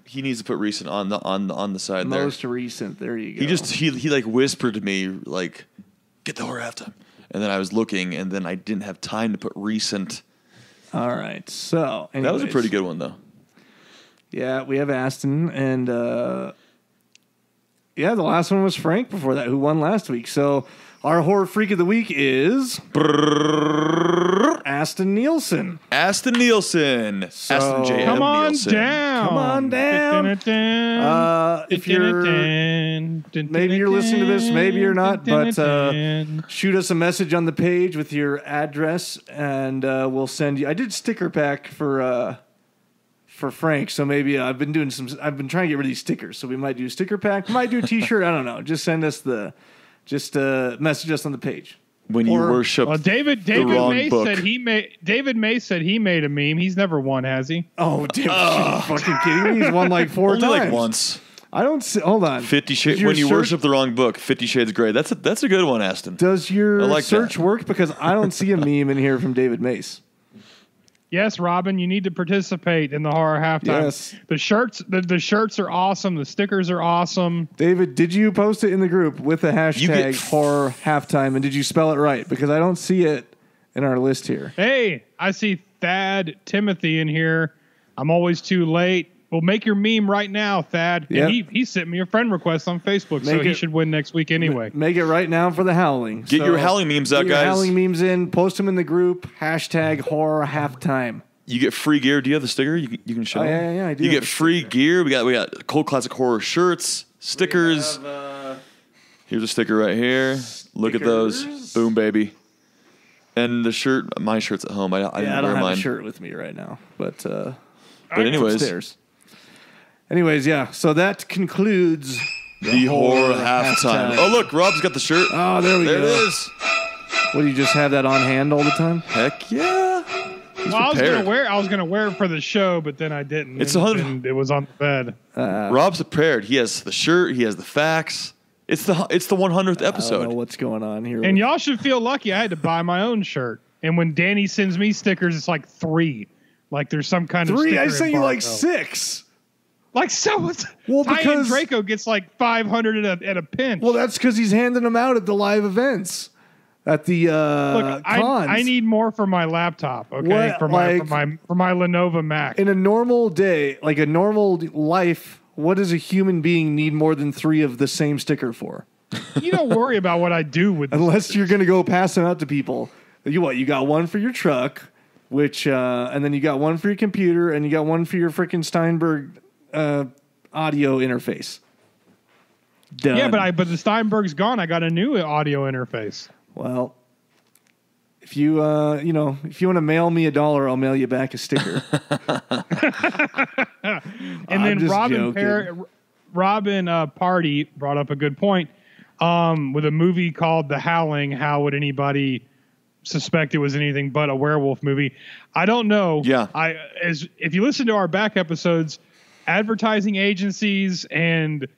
He needs to put recent on the side.
Most recent. There you go.
He like whispered to me like, "Get the horror halftime," and then I was looking, and then I didn't have time to put recent.
All right. So anyways.
That was a pretty good one though.
Yeah, we have Aston, and the last one was Frank before that, who won last week. So our horror freak of the week is Aston Nielsen.
Aston Nielsen.
So,
Aston J.
Come on
Nielsen.
down.
Come on down. If maybe you're listening to this, maybe you're not, but shoot us a message on the page with your address, and we'll send you. I did sticker pack for Frank, so maybe I've been trying to get rid of these stickers, so we might do a sticker pack, might do a t-shirt, I don't know. Just send us message us on the page.
When you worship
David May
book.
David May said he made a meme. He's never won, has he?
Oh, damn, are you fucking kidding me? He's won like 4
Only
times.
like once.
I don't see, hold on.
50 Shades. When you worship the wrong book, 50 Shades Gray. That's a good one, Aston.
Does your search work? Because I don't see a meme in here from David Mace.
Yes, Robin, you need to participate in the horror halftime.
Yes.
The shirts are awesome. The stickers are awesome.
David, did you post it in the group with the hashtag horror halftime, and did you spell it right? Because I don't see it in our list here.
Hey, I see Thad Timothy in here. I'm always too late. Well, make your meme right now, Thad.
Yep.
And he sent me a friend request on Facebook, so he should win next week anyway.
Make it right now for the Howling.
Get your Howling memes out, guys.
Get your Howling memes in. Post them in the group. Hashtag horror halftime.
You get free gear. Do you have the sticker? You can show.
Yeah, I do.
You get free gear. We got Cold Classic Horror shirts, stickers. Here's a sticker right here. Look at those. Boom, baby. And the shirt. My shirt's at home. I
don't have a shirt with me right now, but
anyways.
Upstairs. Anyways, yeah. So that concludes
the horror halftime. Oh, look, Rob's got the shirt.
Oh, there we go.
There it is.
What, do you just have that on hand all the time?
Heck yeah.
Well, I was gonna wear it for the show, but then I didn't.
It
was on the bed.
Rob's prepared. He has the shirt. He has the facts. It's the 100th episode.
I don't know what's going on here.
And y'all should feel lucky. I had to buy my own shirt. And when Danny sends me stickers, it's like 3. Like there's some kind of
3. I
sticker
sent you like
embargo.
6.
Like so,
well,
because Draco gets like 500 at a pinch.
Well, that's because he's handing them out at the live events, at the
Look,
cons.
I need more for my laptop. Okay, for my Lenovo Mac.
In a normal day, like a normal life, what does a human being need more than 3 of the same sticker for?
You don't worry about what I do with
unless you're going to go pass them out to people. You got one for your truck. which and then you got one for your computer and you got one for your freaking Steinberg audio interface. Done.
Yeah, but the Steinberg's gone. I got a new audio interface.
Well, if you if you want to mail me $1, I'll mail you back a sticker.
And then Robin Party brought up a good point. With a movie called The Howling, how would anybody suspect it was anything but a werewolf movie? I don't know.
Yeah.
If you listen to our back episodes, advertising agencies and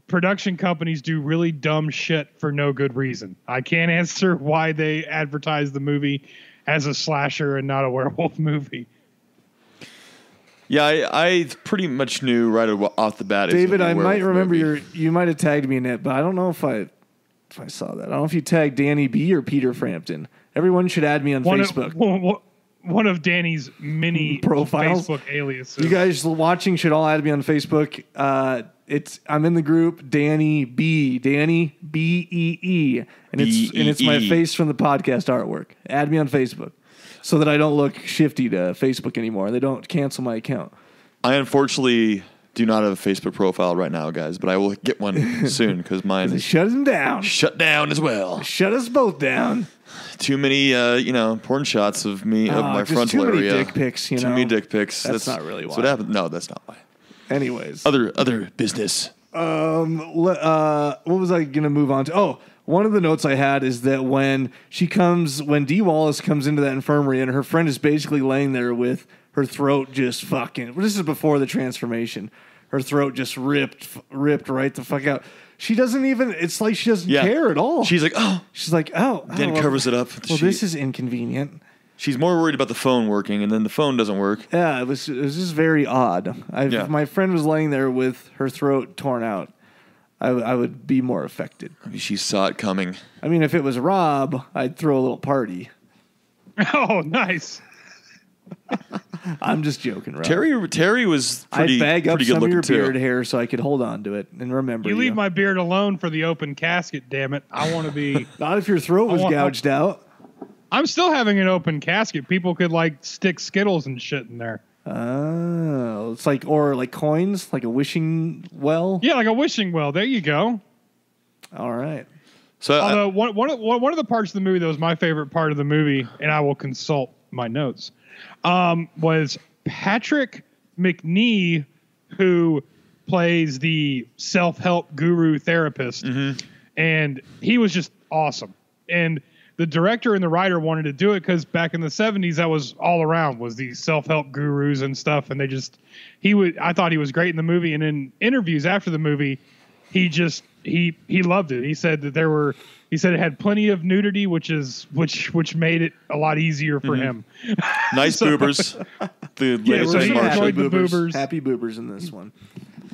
production companies do really dumb shit for no good reason. I can't answer why they advertise the movie as a slasher and not a werewolf movie.
Yeah, I pretty much knew right off the bat.
David, I might remember you might have tagged me in it, but I don't know if I saw that. I don't know if you tagged Danny B or Peter Frampton. Everyone should add me on Facebook.
One of Danny's many
profiles,
Facebook aliases.
You guys watching should all add me on Facebook. I'm in the group Danny Bee, and it's my face from the podcast artwork. Add me on Facebook so that I don't look shifty to Facebook anymore. They don't cancel my account.
I unfortunately do not have a Facebook profile right now, guys, but I will get one soon because mine
shut him down.
Shut down as well.
Shut us both down.
Too many, porn shots of me of my frontal
area.
Too many
dick pics.
Too many dick pics.
That's not really why.
That's what happened. No, that's not why.
Anyways,
other business.
What was I gonna move on to? Oh, one of the notes I had is that when Dee Wallace comes into that infirmary and her friend is basically laying there with her throat just fucking. This is before the transformation. Her throat just ripped right the fuck out. She doesn't even. It's like she doesn't care at all.
She's like, oh.
She's like, oh.
Then covers it up.
Well, this is inconvenient.
She's more worried about the phone working, and then the phone doesn't work.
Yeah, it was just very odd. If my friend was laying there with her throat torn out, I would be more affected.
Maybe she saw it coming.
I mean, if it was Rob, I'd throw a little party.
Oh, nice.
I'm just joking, Rob.
Terry was pretty,
I'd bag up
pretty good
some of your
looking
beard
too.
hair so I could hold on to it and remember you.
You leave my beard alone for the open casket, damn it. I want to be...
Not if your throat was gouged out.
I'm still having an open casket. People could stick Skittles and shit in there.
Oh, it's like coins, like a wishing well.
Yeah, like a wishing well. There you go.
All right.
So,
although one of the parts of the movie that was my favorite part of the movie, and I will consult my notes, was Patrick McNee, who plays the self-help guru therapist, and he was just awesome. And the director and the writer wanted to do it because back in the 70s, that was all around, was these self-help gurus and stuff. And I thought he was great in the movie. And in interviews after the movie, he loved it. He said that it had plenty of nudity, which made it a lot easier for him.
Nice boobers.
So he enjoyed the boobers.
Happy boobers in this one.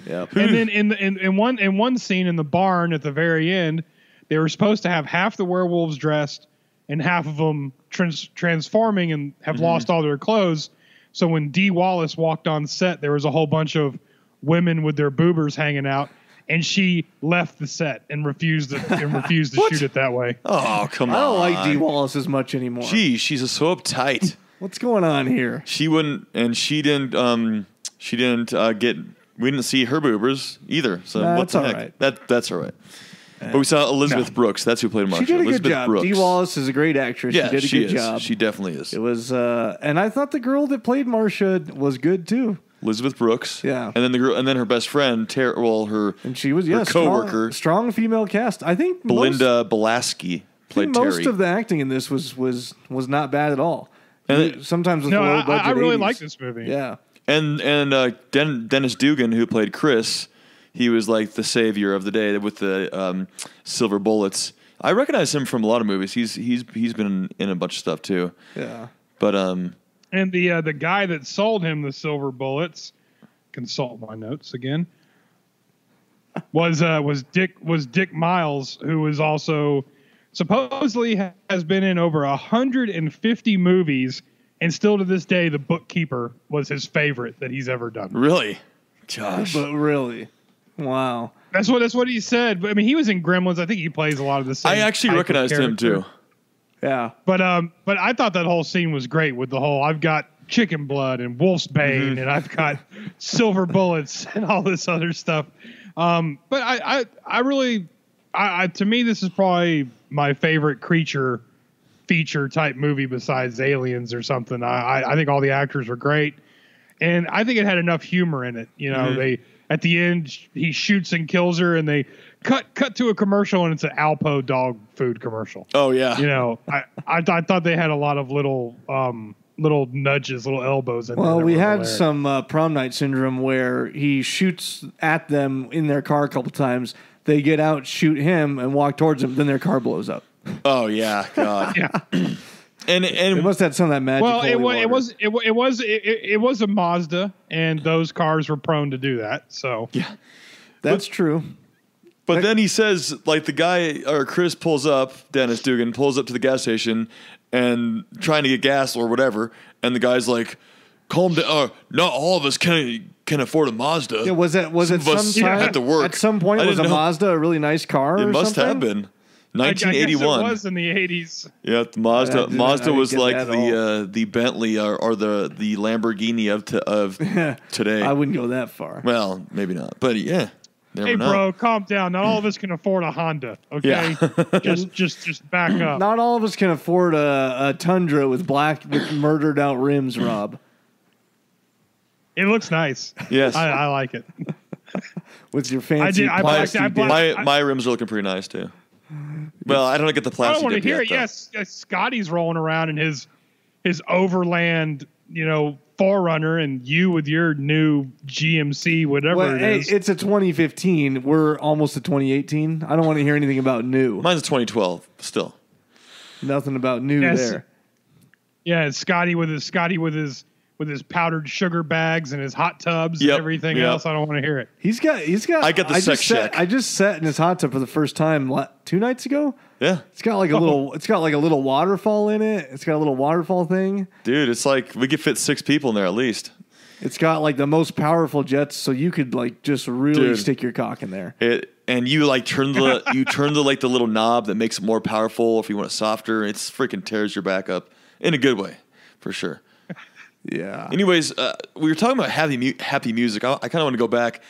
Yep.
And then in one scene in the barn at the very end, they were supposed to have half the werewolves dressed and half of them transforming and have lost all their clothes. So when Dee Wallace walked on set, there was a whole bunch of women with their boobers hanging out, and she left the set and refused to shoot it that way.
Oh, come on.
I don't like Dee Wallace as much anymore.
Gee, she's so uptight.
What's going on here?
She wouldn't, and she didn't get. We didn't see her boobers either. So what the heck?
Right.
That's all right. But we saw Elizabeth Brooks. That's who played Marsha.
She did a
Elizabeth
good job.
Brooks.
Dee Wallace is a great actress.
Yeah,
she did a good job.
She definitely is.
It was, and I thought the girl that played Marsha was good too.
Elizabeth Brooks.
Yeah.
And then the girl, and then her best friend,
and she was her
coworker,
strong female cast. I think
Belinda Belaski played Terry.
Most of the acting in this was not bad at all. And sometimes with low budget.
I really
80s.
like this movie.
Yeah.
And Dennis Dugan, who played Chris, he was like the savior of the day with the silver bullets. I recognize him from a lot of movies. He's been in a bunch of stuff too.
Yeah.
But
and the guy that sold him the silver bullets, consult my notes again, was Dick Miles, who was also supposedly has been in over 150 movies, and still to this day, The Bookkeeper was his favorite that he's ever done.
Really? Gosh.
But really. Wow.
That's what he said. But I mean, he was in Gremlins. I think he plays a lot of the same.
I actually recognized him too.
Yeah.
But I thought that whole scene was great with the whole I've got chicken blood and wolf's bane and I've got silver bullets and all this other stuff. But I really to me this is probably my favorite creature feature type movie besides Aliens or something. I think all the actors were great, and I think it had enough humor in it. You know, they at the end he shoots and kills her, and they cut to a commercial, and it's an Alpo dog food commercial.
Oh yeah,
you know, I thought they had a lot of little nudges, little elbows.
Well, we had some prom night syndrome where he shoots at them in their car a couple times. They get out, shoot him, and walk towards him. Then their car blows up.
Oh yeah, God.
Yeah.
And
it must have some of that magic.
Well, it was a Mazda, and those cars were prone to do that. So
yeah,
that's true.
But then he says, like, the guy, or Chris pulls up, Dennis Dugan pulls up to the gas station and trying to get gas or whatever, and the guy's like, calm down. Not all of us can afford a Mazda.
Yeah, was it sometime
at the work.
At some point, was a Mazda a really nice car?
It
or
must
something?
have been. 1981.
I guess it was in the 80s.
Yeah, Mazda was like the Bentley or the Lamborghini of today.
I wouldn't go that far.
Well, maybe not, but yeah.
Hey, bro, calm down. Not all of us can afford a Honda. Okay,
yeah.
just back up.
Not all of us can afford a Tundra with murdered out rims, Rob.
It looks nice.
Yes,
I like it.
With your fancy
my rims are looking pretty nice too. Well, I don't get the plastic.
I don't want to hear it. Yes, Scotty's rolling around in his overland, Forerunner, and you with your new GMC, whatever it is.
Hey, it's a 2015. We're almost to 2018. I don't want to hear anything about new.
Mine's a 2012. Still,
nothing about new there.
Yeah, it's Scotty with his powdered sugar bags and his hot tubs and everything else. I don't want to hear it.
He's got.
I get the sex check.
I just sat in his hot tub for the first time 2 nights ago.
Yeah,
it's got like a little. It's got like a little waterfall in it. It's got a little waterfall thing.
Dude, it's like we could fit 6 people in there at least.
It's got like the most powerful jets, so you could like just really stick your cock in there.
And you like turn the like the little knob that makes it more powerful if you want it softer. It's freaking tears your back up in a good way, for sure.
Yeah.
Anyways, we were talking about happy music. I kind of want to go back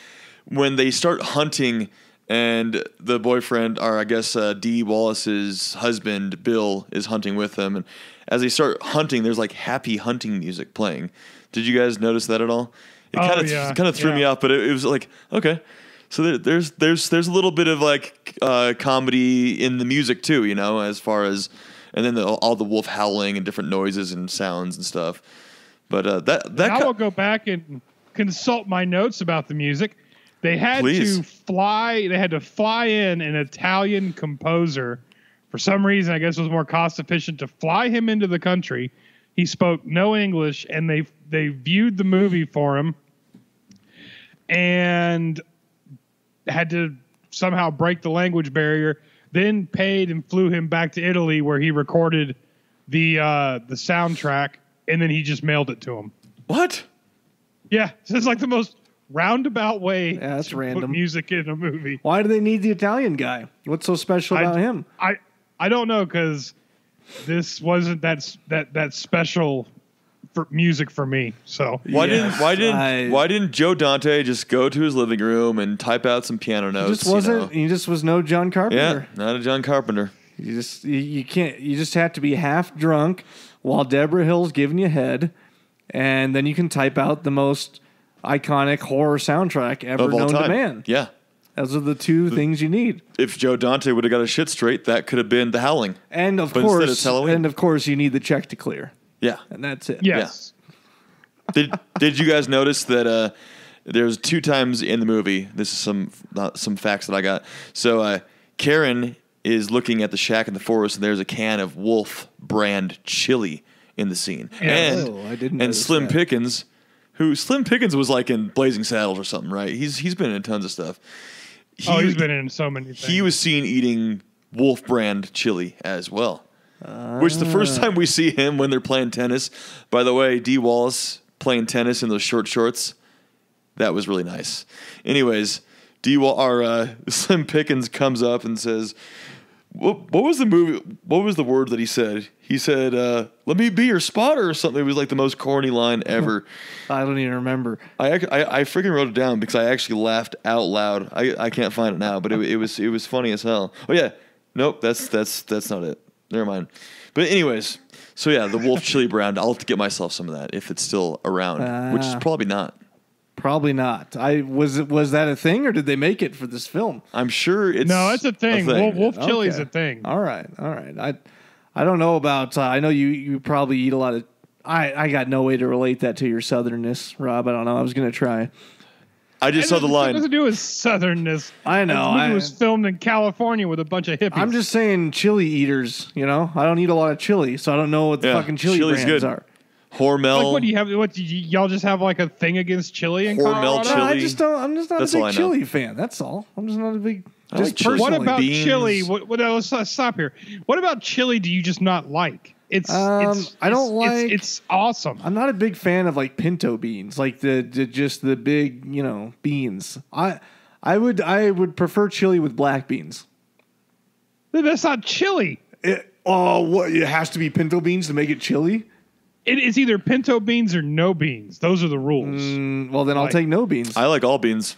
when they start hunting, and the boyfriend, or I guess Dee Wallace's husband, Bill, is hunting with them. And as they start hunting, there's like happy hunting music playing. Did you guys notice that at all? It kind of threw me off, but it was like, okay. So there's a little bit of like comedy in the music too, as far as, and then all the wolf howling and different noises and sounds and stuff. But I will
go back and consult my notes about the music. They had to fly in an Italian composer. For some reason, I guess it was more cost efficient to fly him into the country. He spoke no English, and they viewed the movie for him and had to somehow break the language barrier. Then paid and flew him back to Italy, where he recorded the soundtrack. And then he just mailed it to him.
What?
Yeah, so it's like the most roundabout way
to random.
Put music in a movie.
Why do they need the Italian guy? What's so special about him?
I don't know, because this wasn't that special for music for me. So
why didn't Joe Dante just go to his living room and type out some piano notes?
He just was no John Carpenter.
Yeah, not a John Carpenter.
You can't. You just have to be half drunk while Deborah Hill's giving you head, and then you can type out the most iconic horror soundtrack ever known to man.
Yeah.
Those are the two things you need.
If Joe Dante would have got his shit straight, that could have been The Howling.
And of course, you need the check to clear.
Yeah.
And that's it.
Yes.
Yeah. Did you guys notice that there's 2 times in the movie, this is some facts that I got. So Karen is looking at the shack in the forest, and there's a can of Wolf brand chili in the scene.
Yeah.
And Slim Pickens, who Slim Pickens was like in Blazing Saddles or something, right? He's been in tons of stuff.
He's been in so many things.
He was seen eating Wolf brand chili as well. Which the first time we see him when they're playing tennis, by the way, Dee Wallace playing tennis in those short shorts, that was really nice. Anyways, Slim Pickens comes up and says, What was the movie? What was the word that he said? He said, "Let me be your spotter" or something. It was like the most corny line ever.
I don't even remember.
I freaking wrote it down because I actually laughed out loud. I can't find it now, but it was funny as hell. Oh yeah, nope, that's not it. Never mind. But anyways, so yeah, the wolf chili brand. I'll have to get myself some of that if it's still around, which is probably not.
Probably not. Was that a thing, or did they make it for this film?
I'm sure it's
it's a thing. Wolf chili is a thing.
All right. I don't know about. I know you probably eat a lot of. I got no way to relate that to your southernness, Rob. I don't know. I was gonna try.
I just saw the line.
It has to do with southernness.
I know.
It was filmed in California with a bunch of hippies.
I'm just saying, chili eaters. You know, I don't eat a lot of chili, so I don't know what the fucking chili brands
good.
are.
Hormel.
Like, what do you have? What do y'all just have like a thing against chili in
Hormel
Colorado?
chili.
No, I'm just not
That's
a
all I
big
know.
chili fan. That's all. I'm just not a big.
I like chili.
What
personally.
about
Beans.
chili? Let's stop here. What about chili do you just not like? It's awesome.
I'm not a big fan of like pinto beans, like the big beans. I would prefer chili with black beans.
That's not chili.
What? It has to be pinto beans to make it chili.
It's either pinto beans or no beans. Those are the rules.
Well, then I'll take no beans.
I like all beans.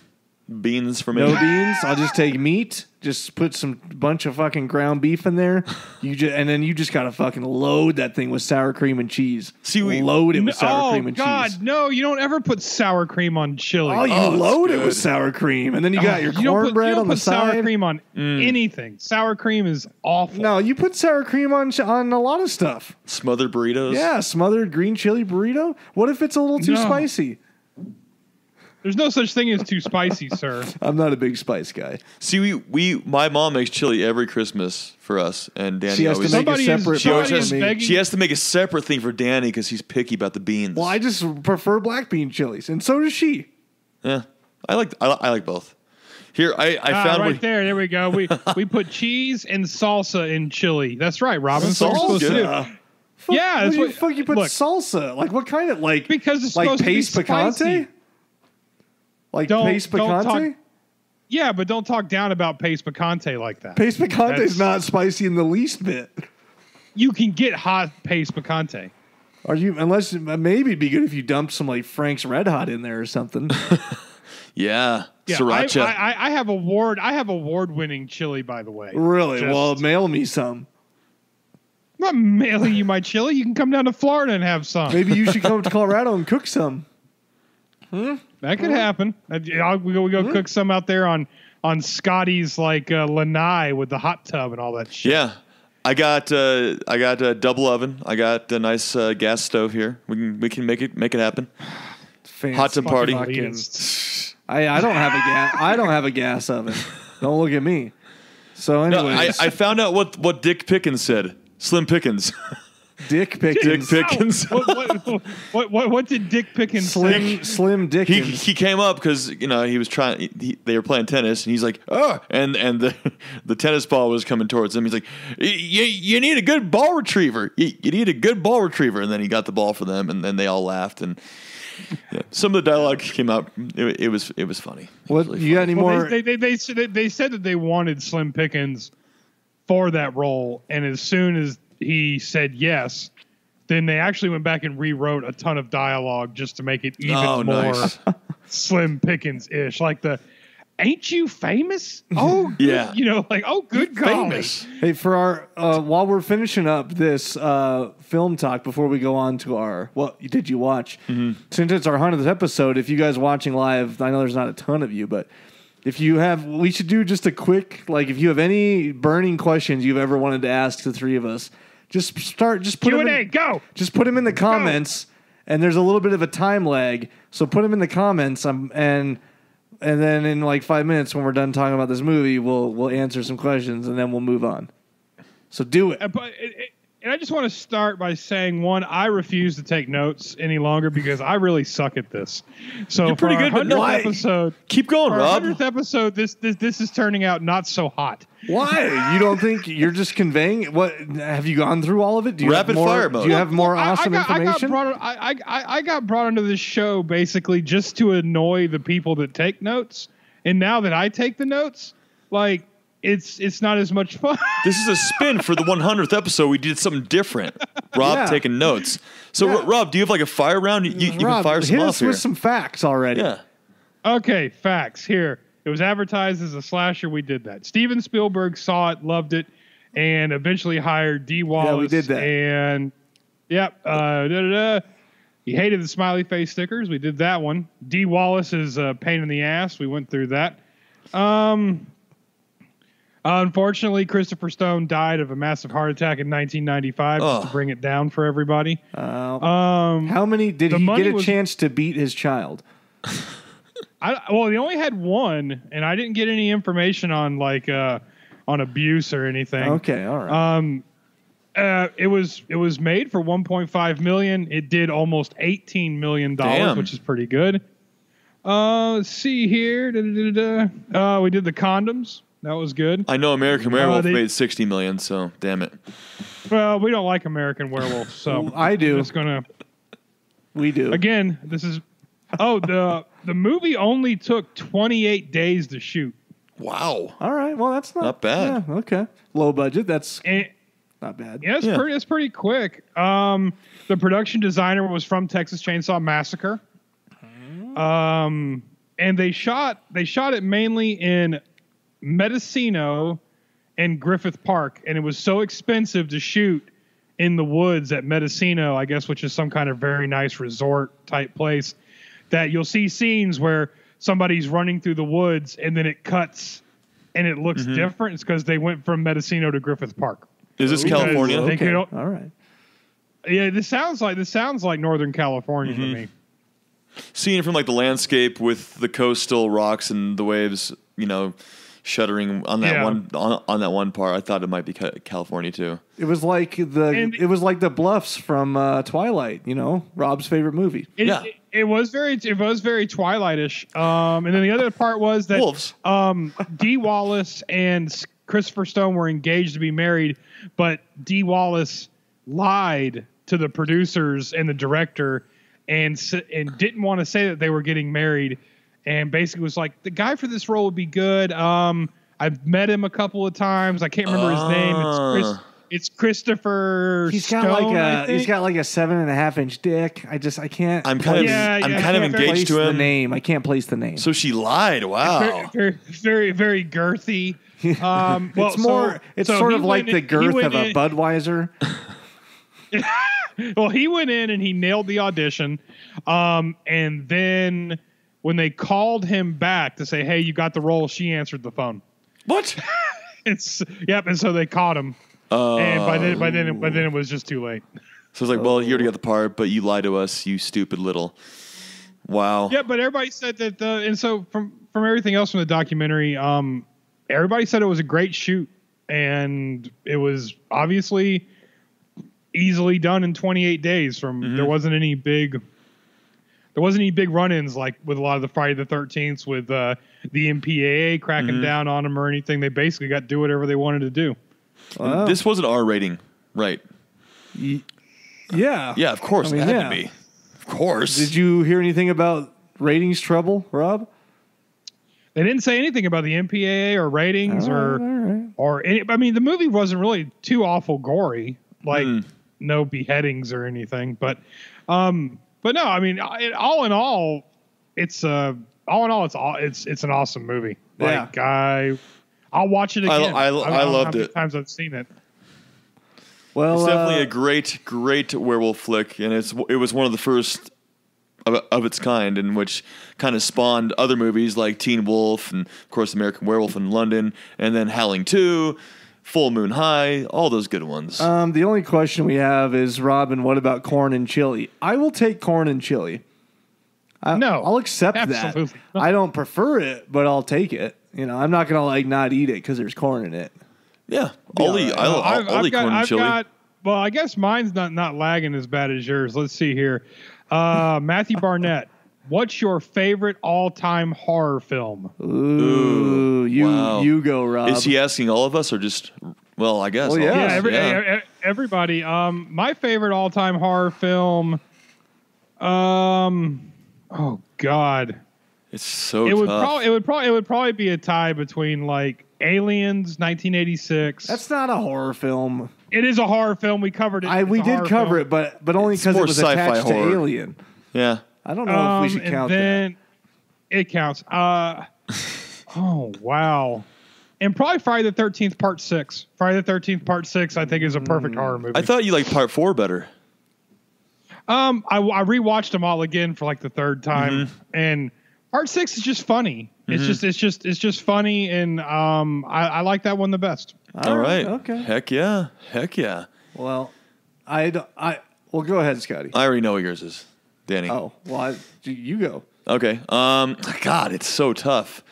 Beans for me.
No beans. I'll just take meat. Just put some bunch of fucking ground beef in there. And then you just gotta fucking load that thing with sour cream and cheese. Load it with sour cream and cheese.
No, you don't ever put sour cream on chili.
Oh, you load it with sour cream, and then you got your cornbread on the side.
You don't put sour cream on anything. Sour cream is awful.
No, you put sour cream on a lot of stuff.
Smothered burritos.
Yeah, smothered green chili burrito. What if it's a little too spicy?
There's no such thing as too spicy, sir.
I'm not a big spice guy.
See, my mom makes chili every Christmas for us, and Danny
She has
always.
to make a separate.
She has to make a separate thing for Danny because he's picky about the beans.
Well, I just prefer black bean chilies, and so does she.
Yeah, I like both. Here, I found
right there. There we go. We put cheese and salsa in chili. That's right, Robin. That's what you're supposed to do. Yeah,
that's what fuck you put salsa. Like what kind of
because it's
like
supposed
paste
to be
picante?
spicy.
Like paste picante?
Yeah, but don't talk down about paste picante like that.
Paste picante is not spicy in the least bit.
You can get hot paste picante.
Unless maybe it'd be good if you dumped some like Frank's Red Hot in there or something.
Yeah, sriracha.
I have award-winning chili, by the way.
Really? Well, mail me some.
I'm not mailing you my chili. You can come down to Florida and have some.
Maybe you should come to Colorado and cook some.
That could happen. We go cook some out there on Scotty's lanai with the hot tub and all that shit.
Yeah, I got a double oven. I got a nice gas stove here. We can make it happen. Hot tub party.
I don't have a gas oven. Don't look at me. So anyways,
I found out what Dick Pickens said. Slim Pickens.
Dick Pickens.
Dick Pickens.
What did Dick Pickens say?
Slim Dickens.
He came up because he was trying. They were playing tennis, and he's like, "Oh!" And the tennis ball was coming towards him. He's like, "You need a good ball retriever. You need a good ball retriever." And then he got the ball for them, and then they all laughed. And some of the dialogue came out. It was funny.
What
really
you got any more?
They said that they wanted Slim Pickens for that role, and as soon as he said yes, then they actually went back and rewrote a ton of dialogue just to make it even more Slim Pickens-ish. Like ain't you famous? Oh,
yeah.
Good
famous.
Hey, for our while we're finishing up this film talk before we go on to our what did you watch? Mm-hmm. Since it's our 100th episode, if you guys watching live, I know there's not a ton of you, but if you have, we should do just a quick if you have any burning questions you've ever wanted to ask the three of us. Just put
Q&A, go.
Just put them in the comments, and there's a little bit of a time lag, so put them in the comments, and then in 5 minutes when we're done talking about this movie, we'll answer some questions, and then we'll move on. So do it.
And I just want to start by saying, one, I refuse to take notes any longer because I really suck at this. So
you're pretty good, but why?
Episode,
keep going, Rob.
100th episode, this is turning out not so hot.
Why? You don't think you're just conveying? What have you gone through all of it? Do you
Rapid fire mode.
Do you have more awesome information?
I got brought onto this show basically just to annoy the people that take notes, and now that I take the notes, it's not as much fun.
This is a spin for the 100th episode. We did something different. Rob taking notes. So, Rob, do you have like a fire round? You can fire some
hit
off
us
here.
with some facts already.
Yeah.
Okay, facts here. It was advertised as a slasher. We did that. Steven Spielberg saw it, loved it, and eventually hired Dee Wallace.
Yeah, we did that.
And he hated the smiley face stickers. We did that one. Dee Wallace is a pain in the ass. We went through that. Unfortunately, Christopher Stone died of a massive heart attack in 1995. Just to bring it down for everybody.
How many did he get a chance to beat his child?
Well, he only had one, and I didn't get any information on on abuse or anything.
Okay, all right.
It was made for $1.5 million. It did almost $18 million, which is pretty good. Let's see here. We did the condoms. That was good.
I know American Werewolf made $60 million, so damn it.
Well, we don't like American Werewolf, so
I do.
We do. Again, this is. The movie only took 28 days to shoot.
Wow.
All right. Well, that's not
bad.
Yeah, okay. Low budget. That's not bad.
Yeah, it's pretty quick. The production designer was from Texas Chainsaw Massacre. And they shot it mainly in Mendocino and Griffith Park, and it was so expensive to shoot in the woods at Mendocino, I guess, which is some kind of very nice resort type place, that you'll see scenes where somebody's running through the woods and then it cuts and it looks different. It's because they went from Mendocino to Griffith Park.
Is this California?
Okay. All right.
Yeah, this sounds like Northern California to me.
Seeing it from like the landscape with the coastal rocks and the waves, shuddering on that on that one part, I thought it might be California too. It was like
the bluffs from Twilight, Rob's favorite movie.
It was very Twilight-ish. And then the other part was that
wolves.
Dee Wallace and Christopher Stone were engaged to be married, but Dee Wallace lied to the producers and the director and didn't want to say that they were getting married, and basically was like, the guy for this role would be good. I've met him a couple of times. I can't remember his name. It's Christopher Stone.
He's got like a 7.5-inch dick. I can't.
I'm kind of engaged to him.
The name. I can't place the name.
So she lied. Wow.
Very, very, very girthy.
It's sort of like the girth of a Budweiser.
Well, he went in and he nailed the audition. And then when they called him back to say, "Hey, you got the role," she answered the phone.
What?
And so they caught him. And by then it was just too late.
So it's like, well, you already got the part, but you lied to us, you stupid little. Wow.
Yeah, but everybody said that and so from everything else from the documentary, everybody said it was a great shoot, and it was obviously easily done in 28 days. There wasn't any big run-ins like with a lot of the Friday the 13th with the MPAA cracking down on them or anything. They basically got to do whatever they wanted to do.
Wow.
This was an R rating, right?
Yeah.
Yeah, of course. It had to be. Of course.
Did you hear anything about ratings trouble, Rob?
They didn't say anything about the MPAA or ratings or any. I mean, the movie wasn't really too awful gory, like no beheadings or anything. But no. I mean, all in all, it's an awesome movie.
Yeah.
Like I'll watch it again.
I loved it.
Times I've seen it.
Well,
it's definitely a great werewolf flick, and it was one of the first of its kind, in which kind of spawned other movies like Teen Wolf and of course American Werewolf in London, and then Howling 2, Full Moon High, all those good ones.
The only question we have is, Robin, what about corn and chili? I will take corn and chili.
No,
I'll accept that. I don't prefer it, but I'll take it. I'm not gonna not eat it because there's corn in it.
Yeah, I'll eat corn and chili.
Well, I guess mine's not lagging as bad as yours. Let's see here. Matthew Barnett, what's your favorite all-time horror film?
Ooh, you go, Rob.
Is he asking all of us or just? Well, I guess.
Well,
yeah, everybody. My favorite all-time horror film. Oh God.
It's so
It would
tough.
probably be a tie between like Aliens, 1986.
That's not a horror film.
It is a horror film. We covered it.
We did cover it, but only
It's
because it
more
was
sci-fi
attached to
horror.
Alien.
Yeah.
I don't know if we should count that.
It counts. Oh wow. And probably Friday the 13th Part 6. Friday the 13th Part 6 I think is a perfect horror movie.
I thought you liked Part 4 better.
I rewatched them all again for like the third time, and Part 6 is just funny. It's just funny, and I like that one the best.
All right.
Okay.
Heck yeah.
Well, well, go ahead, Scotty.
I already know what yours is, Danny.
Oh, well, you go.
Okay. God, it's so tough.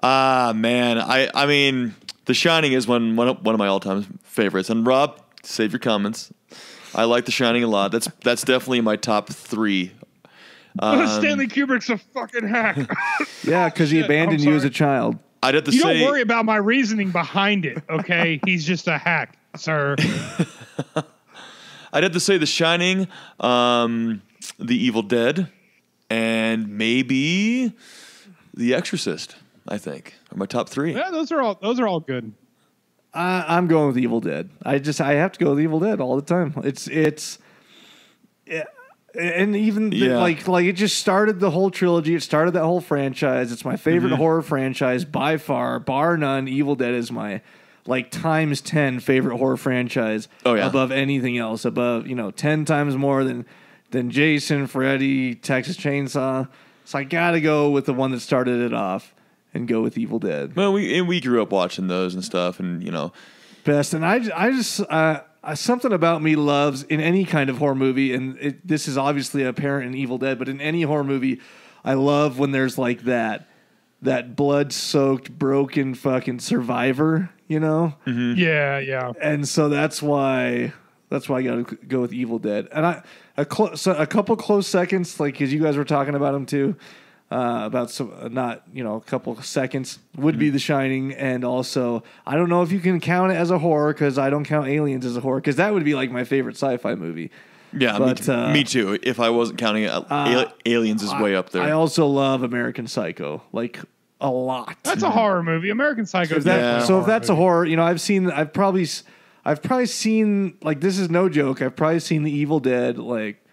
Man. I mean, The Shining is one of my all-time favorites. And Rob, save your comments. I like The Shining a lot. That's definitely my top 3.
Stanley Kubrick's a fucking hack.
Yeah, because he abandoned you as a child.
I'd have to
You
say.
don't worry about my reasoning behind it, okay? He's just a hack, sir.
I'd have to say The Shining, The Evil Dead, and maybe The Exorcist. I think are my top 3.
Yeah, those are all good.
I'm going with Evil Dead. I have to go with Evil Dead all the time. And even like it just started the whole trilogy. It started that whole franchise. It's my favorite horror franchise by far, bar none. Evil Dead is my like times 10 favorite horror franchise.
Oh, yeah.
Above anything else. Above 10 times more than Jason, Freddy, Texas Chainsaw. So I gotta go with the one that started it off and go with Evil Dead.
Well, we grew up watching those and stuff, and
best. And I just something about me loves in any kind of horror movie, and this is obviously apparent in Evil Dead, but in any horror movie, I love when there's like that blood-soaked, broken fucking survivor,
Mm-hmm. Yeah.
And so that's why I got to go with Evil Dead. And a couple close seconds, like because you guys were talking about them too. About some a couple of seconds would be The Shining, and also I don't know if you can count it as a horror because I don't count Aliens as a horror because that would be like my favorite sci-fi movie.
Yeah,
but,
me too. If I wasn't counting it, Aliens is way up there.
I also love American Psycho like a lot.
That's a horror movie. American Psycho.
So if that's a horror, I've probably seen like this is no joke. I've probably seen The Evil Dead like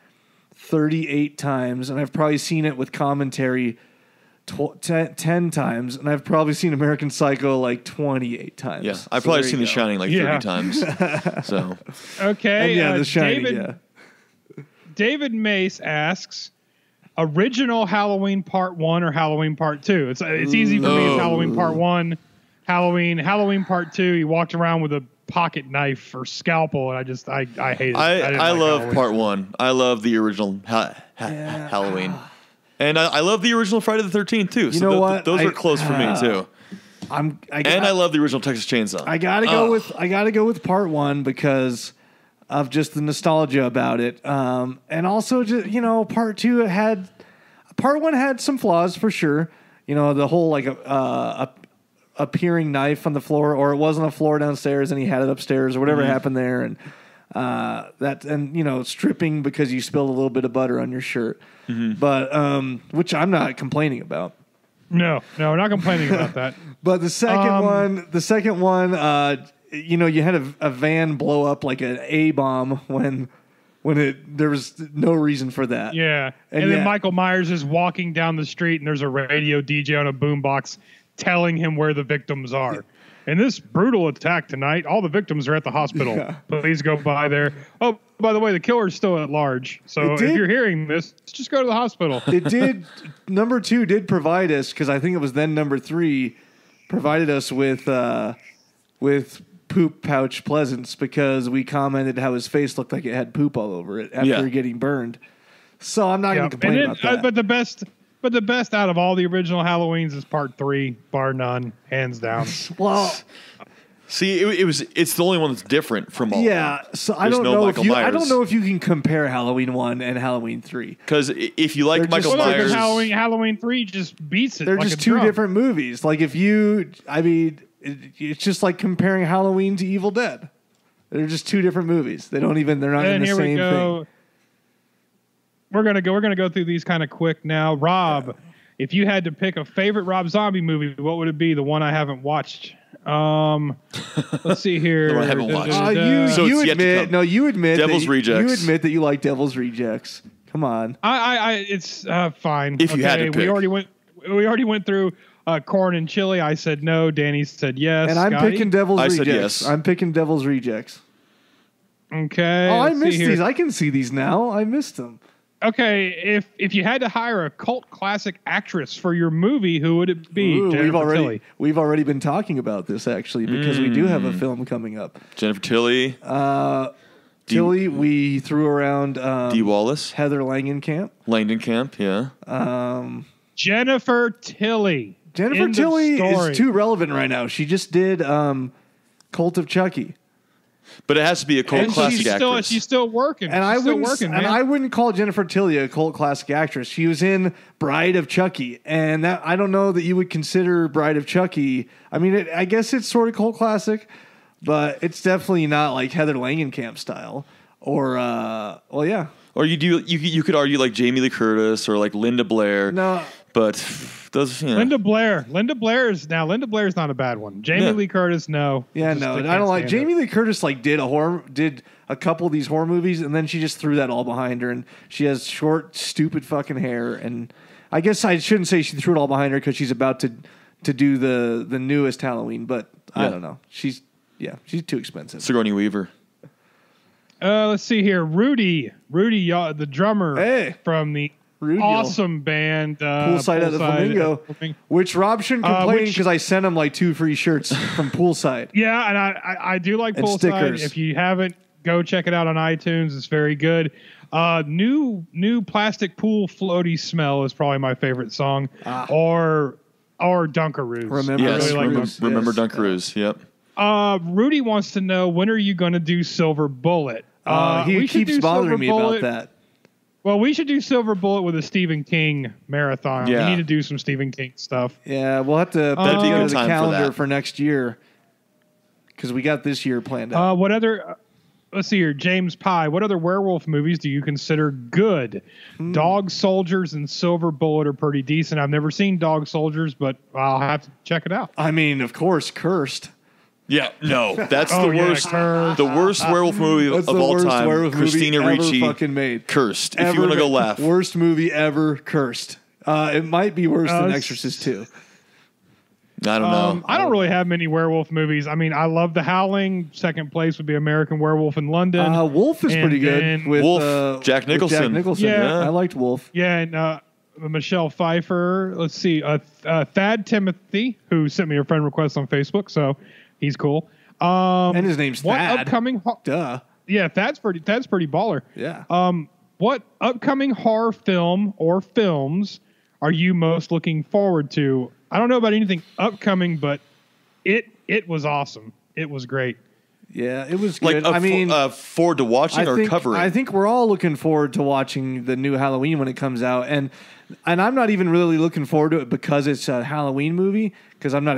38 times, and I've probably seen it with commentary 10 times, and I've probably seen American Psycho like 28 times.
Yeah, I've probably seen The Shining like 30 times. So
okay,
and The Shining.
David Mace asks, original Halloween Part 1 or Halloween Part 2? It's easy for me. It's Halloween Part 1. Halloween Part 2. He walked around with a pocket knife or scalpel, and I hate it.
I love Halloween. Part 1. I love the original Halloween, and I love the original Friday the 13th too. So
you know what?
Those are close for me too. I love the original Texas Chainsaw.
I gotta go with Part 1 because of just the nostalgia about it, and also just Part 2 Part 1 had some flaws for sure. The whole like appearing knife on the floor, or it wasn't a floor downstairs and he had it upstairs, or whatever happened there, and stripping because you spilled a little bit of butter on your shirt, but which I'm not complaining about.
No, we're not complaining about that.
But the second one, you had a van blow up like an A bomb when there was no reason for that.
Yeah, and then Michael Myers is walking down the street and there's a radio DJ on a boombox telling him where the victims are. In this brutal attack tonight, all the victims are at the hospital. Yeah. Please go by there. Oh, by the way, the killer's still at large. So if you're hearing this, just go to the hospital.
It did. Number 2 did provide us, because I think it was then number 3, provided us with poop pouch Pleasance, because we commented how his face looked like it had poop all over it after getting burned. So I'm not going to complain about that.
But the best out of all the original Halloweens is Part 3, bar none, hands down.
Well,
see, it's the only one that's different from all.
Yeah, so I don't know if you can compare Halloween 1 and Halloween 3.
Because if you like Michael Myers,
Halloween 3 just beats it.
They're just two different movies. Like it's just like comparing Halloween to Evil Dead. They're just two different movies. They're not in the same thing.
We're gonna go through these kind of quick now. Rob, if you had to pick a favorite Rob Zombie movie, what would it be? The one I haven't watched. Let's see here.
The one I haven't watched.
So you admit, no, you admit
Devil's Rejects.
You admit that you like Devil's Rejects. Come on.
It's fine.
If you had to pick.
We already went through corn and chili. I said no. Danny said yes.
And I'm picking Devil's Rejects.
said yes.
I'm picking Devil's Rejects.
Okay.
Oh, I missed these. I can see these now. I missed them.
Okay, if you had to hire a cult classic actress for your movie, who would it be?
Ooh,
Tilly.
we've already been talking about this actually because we do have a film coming up.
Jennifer Tilly.
Tilly, we threw around
Dee Wallace.
Heather Langenkamp.
Langenkamp, yeah.
Jennifer Tilly.
Jennifer Tilly is too relevant right now. She just did Cult of Chucky.
But it has to be a cult classic actress.
She's still working.
And I wouldn't call Jennifer Tilly a cult classic actress. She was in Bride of Chucky, and that I don't know that you would consider Bride of Chucky. I mean, I guess it's sort of cult classic, but it's definitely not like Heather Langenkamp style. Or, well, yeah.
Or you could argue like Jamie Lee Curtis or like Linda Blair.
No,
but those. You know.
Linda Blair's not a bad one. Jamie Lee Curtis, no.
Yeah, no, I don't like Jamie Lee Curtis. Like did a couple of these horror movies, and then she just threw that all behind her, and she has short, stupid fucking hair. And I guess I shouldn't say she threw it all behind her because she's about to do the newest Halloween, but I don't know. She's too expensive.
Sigourney Weaver.
Let's see here. Rudy, the drummer from the awesome band
Poolside at the Flamingo, which Rob shouldn't complain because I sent him like 2 free shirts from Poolside.
Yeah, and I do like Poolside.
Stickers.
If you haven't, go check it out on iTunes. It's very good. New plastic pool floaty smell is probably my favorite song, or Dunkaroos.
Remember Dunkaroos. Yep.
Rudy wants to know, when are you going to do Silver Bullet?
He keeps bothering me about that.
Well, we should do Silver Bullet with a Stephen King marathon.
Yeah.
We need to do some Stephen King stuff.
Yeah, we'll have to put together the calendar for next year because we got this year planned out.
What other? Let's see here, James Pye. What other werewolf movies do you consider good? Dog Soldiers and Silver Bullet are pretty decent. I've never seen Dog Soldiers, but I'll have to check it out.
I mean, of course, Cursed.
Yeah, no, that's the worst. The worst werewolf movie of all time. Christina Ricci
fucking made.
Cursed. If you want to go laugh,
worst movie ever. Cursed. It might be worse than Exorcist 2.
I don't know.
I don't really have many werewolf movies. I mean, I love The Howling. Second place would be American Werewolf in London.
Wolf is pretty good. With
Wolf, Jack Nicholson.
Yeah,
I liked Wolf.
Yeah, and Michelle Pfeiffer. Let's see, Thad Timothy, who sent me a friend request on Facebook, so he's cool.
And his name's Thad.
Upcoming?
Duh.
Yeah, Thad's pretty baller.
Yeah.
What upcoming horror film or films are you most looking forward to? I don't know about anything upcoming, but it was awesome. It was great.
Yeah, it was good.
Forward to watching or covering?
I think we're all looking forward to watching the new Halloween when it comes out, and I'm not even really looking forward to it because it's a Halloween movie. Because I'm not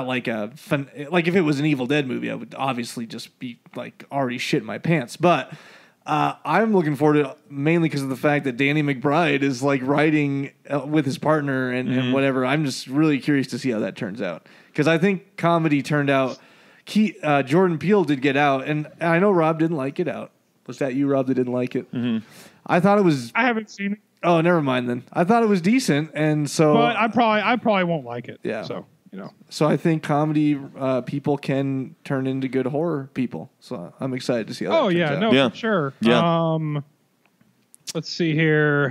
like if it was an Evil Dead movie, I would obviously just be like already shit my pants. But I'm looking forward to it mainly because of the fact that Danny McBride is like writing with his partner and whatever. I'm just really curious to see how that turns out because I think comedy turned out. Jordan Peele did Get Out, and I know Rob didn't like Get Out. Was that you, Rob, that didn't like it?
Mm-hmm.
I thought it was.
I haven't seen it.
Oh, never mind then. I thought it was decent, and so.
But I probably won't like it.
Yeah.
So
So I think comedy people can turn into good horror people. So I'm excited to see how. that turns out.
For sure.
Yeah.
Let's see here.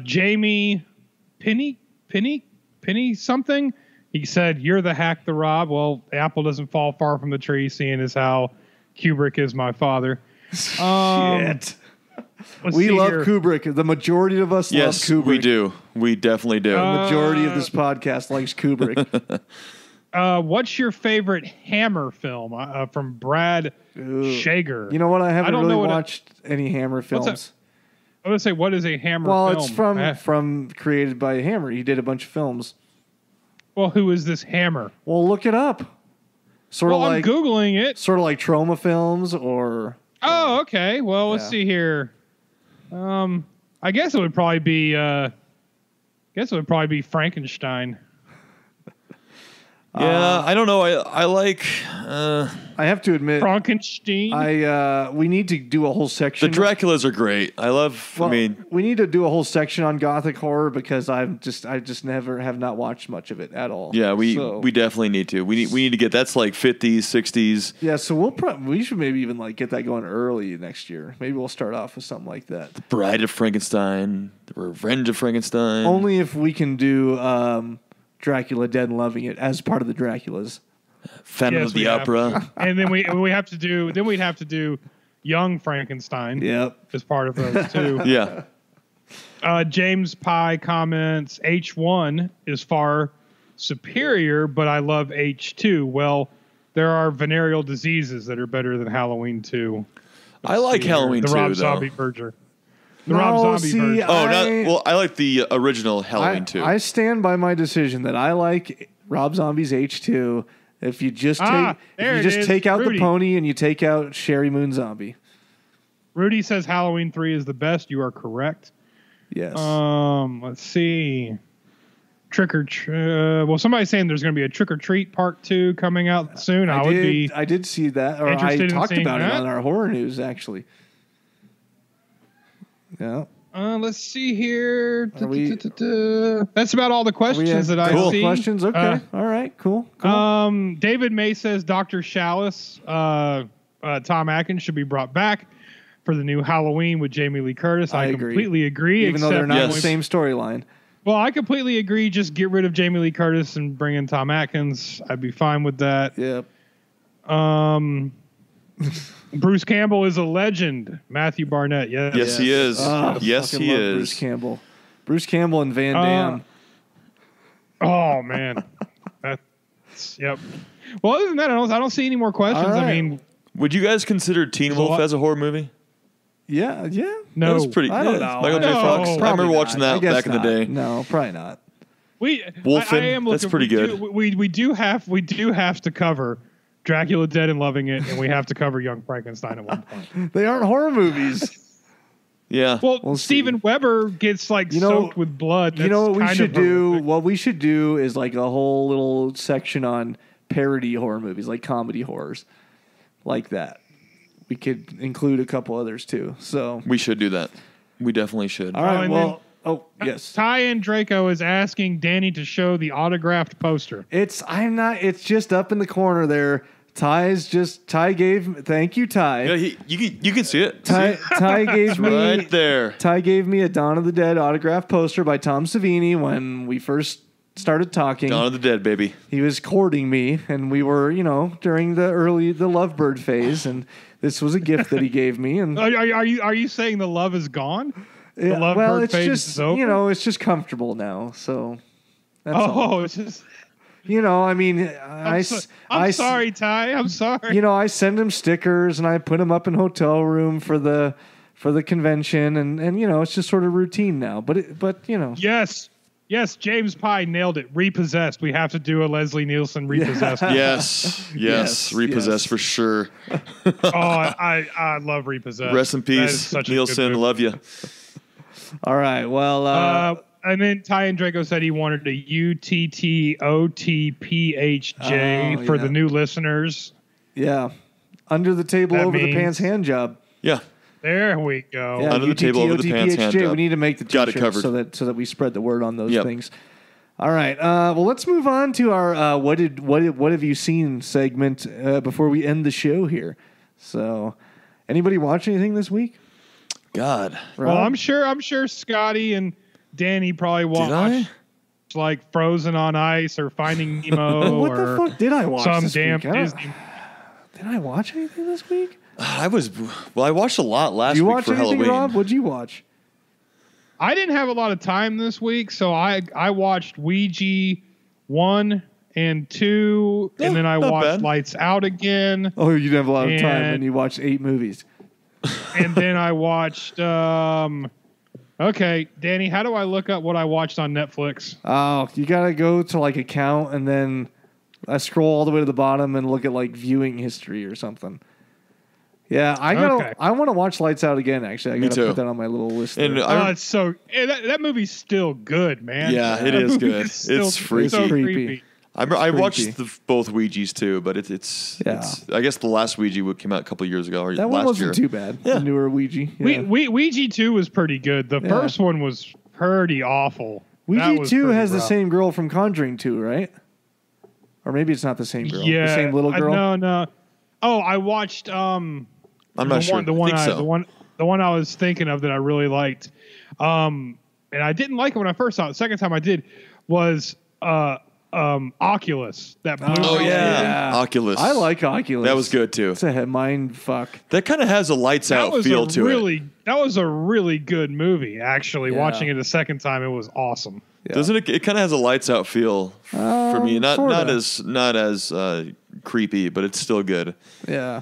Jamie Penny something. He said, "You're the hack, the Rob." Well, the apple doesn't fall far from the tree, seeing as how Kubrick is my father.
Shit. We love Kubrick. The majority of us love Kubrick.
Yes, we do. We definitely do.
The majority of this podcast likes Kubrick.
What's your favorite Hammer film? From Brad Shager.
You know what? I haven't really watched any Hammer films.
I would say, what is a Hammer film?
Well, it's from created by Hammer. He did a bunch of films.
Well, who is this Hammer?
Well, look it up. I'm
Googling it.
Sort of like Trauma films or...
Oh, okay. Well, let's see here. I guess it would probably be guess it would probably be Frankenstein.
Yeah, I don't know. I like.
I have to admit,
Frankenstein.
we need to do a whole
The
section.
Draculas are great. I love.
Well,
I mean,
we need to do a whole section on Gothic horror because I just never have not watched much of it at all.
yeah, we definitely need to. We need to get that's like 50s, 60s.
Yeah, so we should maybe even like get that going early next year. Maybe we'll start off with something like that.
Bride of Frankenstein, The Revenge of Frankenstein.
Only if we can do Dracula Dead and Loving It as part of the Draculas.
Phantom
Yes,
of the
we have
Opera.
And then we'd have to do Young Frankenstein.
Yep.
As part of those too.
Yeah.
James Pye comments H1 is far superior, but I love H2. Well, there are venereal diseases that are better than Halloween 2.
I like Halloween
the
2,
Rob
though.
Zombie version. The
No,
Rob Zombie
see,
version.
I like the original Halloween 2.
I stand by my decision that I like Rob Zombie's H2. If you just take out
Rudy.
the pony and you take out Sherry Moon Zombie.
Rudy says Halloween 3 is the best. You are correct.
Yes.
Let's see. Well, somebody's saying there's going to be a Trick or Treat Part 2 coming out soon. I
did see that, or I
interested in
talked
seeing
about it
that.
on our horror news actually. Yeah.
Let's see here.
Are we-
That's about all the questions that I
Cool.
see.
Questions? Okay. All right. Cool.
David May says Dr. Chalice, Tom Atkins should be brought back for the new Halloween with Jamie Lee Curtis. I
agree.
completely agree.
Even though they're not
Yes.
the same storyline.
Well, I completely agree. Just get rid of Jamie Lee Curtis and bring in Tom Atkins. I'd be fine with that.
Yep.
Bruce Campbell is a legend. Matthew Barnett. Yes.
Yes, he is. Yes,
Fucking
he
love
is.
Bruce Campbell. Bruce Campbell and Van Damme.
Oh man. Yep. Well, other than that, I don't see any more questions.
All right.
I mean,
Would you guys consider Teen Wolf
what?
as a horror movie?
Yeah.
no.
That was pretty.
I don't
yeah,
know.
Michael J.
No.
Fox. I
Probably
remember watching
I
that
guess
back in the
not.
day.
No, probably not.
Wolfen,
I am looking,
that's pretty good.
We do have to cover Dracula Dead and Loving It, and we have to cover Young Frankenstein at one point.
They aren't horror movies.
Yeah.
Well,
We'll see.
Steven Weber gets like soaked with blood.
You know what we
That's
should
kind of
do?
horrific.
What we should do is like a whole little section on parody horror movies, like comedy horrors, like that. We could include a couple others too. So,
we should do that. We definitely should.
all right.
and
Well, yes.
Ty and Draco is asking Danny to show the autographed poster.
It's just up in the corner there. Thank you, Ty.
Yeah, you can see it.
Ty gave me
Right there.
Ty gave me a Dawn of the Dead autograph poster by Tom Savini when we first started talking.
Dawn of the Dead, baby.
He was courting me, and we were, during the lovebird phase, and this was a gift that he gave me. And
Are you saying the love is gone? The
yeah,
lovebird
well, it's
phase
just
is over?
it's just comfortable now. So that's all.
Oh, it's just.
I mean,
I'm sorry, Ty. I'm sorry.
I send him stickers and I put him up in hotel room for the convention, and it's just sort of routine now. But
Yes, James Pye nailed it. Repossessed. We have to do a Leslie Nielsen Repossessed.
Yes. Repossessed
yes.
for sure.
I love Repossessed.
Rest in
That is
peace,
such a good
Nielsen.
movie.
Love you.
All right. Well,
And then Ty and Draco said he wanted a UTTOTPHJ for
yeah.
the new listeners.
yeah, under the table,
That
over the
means-
pants hand job.
Yeah.
There we go.
Yeah,
Under the table, over the pants hand
UTTOTPHJ.
job.
We need to make the
Got it
t-shirts
covered.
so that we spread the word on those
Yep.
things. All right. Well, let's move on to our what have you seen segment before we end the show here. So, anybody watch anything this week?
God.
Well,
Rob?
I'm sure Scotty and Danny probably
Did
watched
I?
like Frozen on Ice or Finding Nemo
What
or
the fuck did I watch
some
this
damn
week? I don't-
Disney.
Did I watch anything this week?
I watched a lot last
Did you
week
watch
for
anything,
Halloween.
Rob? What'd you watch?
I didn't have a lot of time this week, so I watched Ouija 1 and 2, and then I
not
watched
bad.
Lights Out again,
Oh, you didn't have a lot of time
And-
when you watched 8 movies.
and then I watched. Okay, Danny, how do I look up what I watched on Netflix?
Oh, you gotta go to like account and then I scroll all the way to the bottom and look at like viewing history or something. Yeah, I
Okay.
want to watch Lights Out again. Actually, I
Me
gotta
too.
put that on my little list.
And
there.
It's so that movie's still good, man.
Yeah, it
That
is
movie
good.
is still
It's freaky.
so
Creepy.
I
creepy.
watched both Ouijas too, but it's I guess the last Ouija came out a couple years ago or
That one
last
wasn't
year.
too bad.
Yeah.
The newer Ouija. Yeah.
Ouija 2 was pretty good. The first one was pretty awful. That
Ouija
was
2
pretty
has the
rough.
same girl from Conjuring 2, right? Or maybe it's not the same girl.
Yeah,
The same little girl.
No. Oh, I watched.
I'm not sure.
The one
I think so.
the one I was thinking of that I really liked, and I didn't like it when I first saw it. The second time I did was Oculus. That blue.
Oh
movie.
yeah. Oculus.
I like Oculus.
That was good too.
It's a mind fuck.
That kind of has a lights
That
out
was
feel to it.
That was a really good movie. Actually,
Yeah.
watching it a second time, it was awesome.
Yeah.
Doesn't it? It kind of has a lights out feel for me. Not
sorta.
as creepy, but it's still good.
Yeah.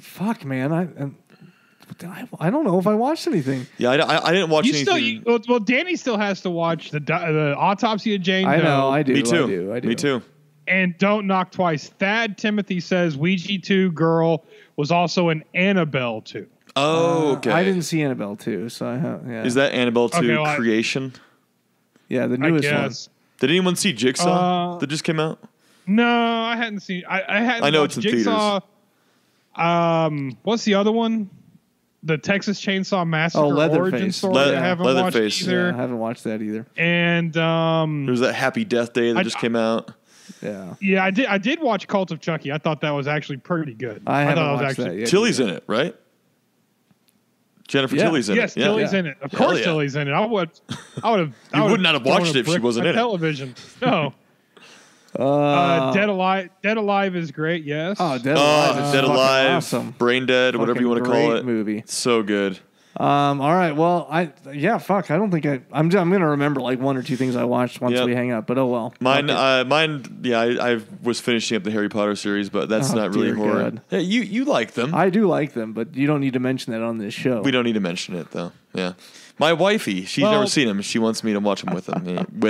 Fuck, man. I don't know if I watched anything.
Yeah, I didn't watch
You
anything.
still, well, Danny still has to watch the Autopsy of Jane
I
Doe.
know. I do.
Me too.
I do.
Me too.
And Don't Knock Twice. Thad Timothy says Ouija 2 Girl was also an Annabelle 2.
Oh, okay.
I didn't see Annabelle 2, so yeah.
Is that Annabelle 2
Okay, well,
creation?
Yeah, the
I
newest one.
guess.
Did anyone see Jigsaw that just came out?
No, I hadn't seen. I hadn't.
I know
watched
it's in
Jigsaw. What's the other one? The Texas Chainsaw Massacre
Leatherface.
origin story. I haven't
Leatherface.
watched either.
Yeah, I haven't watched that either.
And
There was that Happy Death Day that just came out.
Yeah.
yeah, I did watch Cult of Chucky. I thought that was actually pretty good.
I haven't
thought it was
watched that yet.
Tilly's in it, right? Jennifer
Yeah.
Tilly's in
Yes,
it. Yeah.
Tilly's in it. Of
Hell
course,
yeah.
Tilly's in it. I would have.
You would not have watched it if she wasn't in it.
Television. No. Dead Alive is great. Yes.
Oh, Dead Alive. is
Dead
fucking
Alive,
Awesome.
Brain Dead, whatever you want to call
Great
it.
movie.
So good.
All right. Well, fuck. I don't think I'm gonna remember like one or two things I watched once
Yep.
we hang up. But oh well.
Mine,
Fuck it.
I was finishing up the Harry Potter series, but that's
Oh,
not really
dear
horror.
God.
Hey, you like them.
I do like them, but you don't need to mention that on this show.
We don't need to mention it though. Yeah, my wifey, she's never seen them. She wants me to watch them with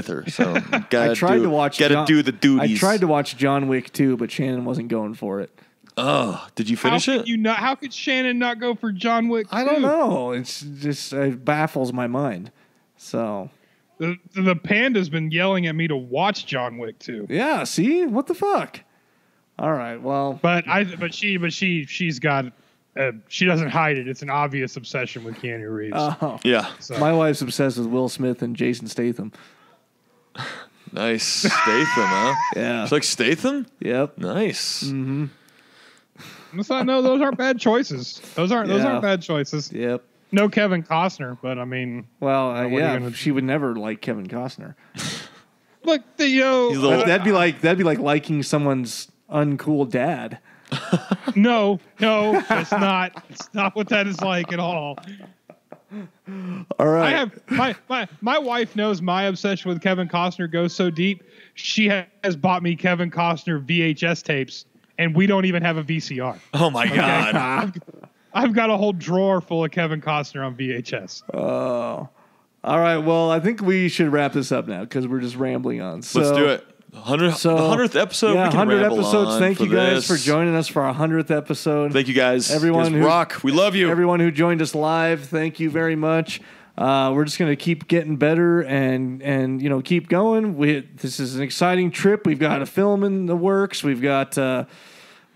her. So
I tried to watch.
Gotta do the duties.
I tried to watch John Wick 2, but Shannon wasn't going for it.
Oh, did you finish it?
How could Shannon not go for John Wick?
I don't know. It's just it baffles my mind. So
The panda's been yelling at me to watch John Wick 2.
yeah. See what the fuck. All right. Well.
She's got. She doesn't hide it. It's an obvious obsession with Keanu Reeves.
Oh.
Yeah,
So-
My wife's obsessed with Will Smith and Jason Statham.
nice Statham, huh?
Yeah.
It's like Statham.
Yep.
Nice.
No, those aren't bad choices. Those aren't
Yeah.
bad choices.
Yep.
No Kevin Costner, but I mean,
Well,
what are you
yeah.
gonna-
She would never like Kevin Costner.
look,
He's a little-
That'd be like liking someone's uncool dad.
no, it's not. It's not what that is like at all.
All right.
I have my wife knows my obsession with Kevin Costner goes so deep. She has bought me Kevin Costner VHS tapes, and we don't even have a VCR.
Oh my god.
I've got a whole drawer full of Kevin Costner on VHS.
Oh. All right. Well, I think we should wrap this up now because we're just rambling on. So,
Let's do it. 100th episode.
Yeah,
we can
100
ramble
episodes.
on
Thank
for
you guys
this.
for joining us for our 100th episode.
Thank you guys.
Everyone
you guys
who
rock. We love you.
Everyone who joined us live, thank you very much. We're just gonna keep getting better and keep going. This is an exciting trip. We've got a film in the works. We've got it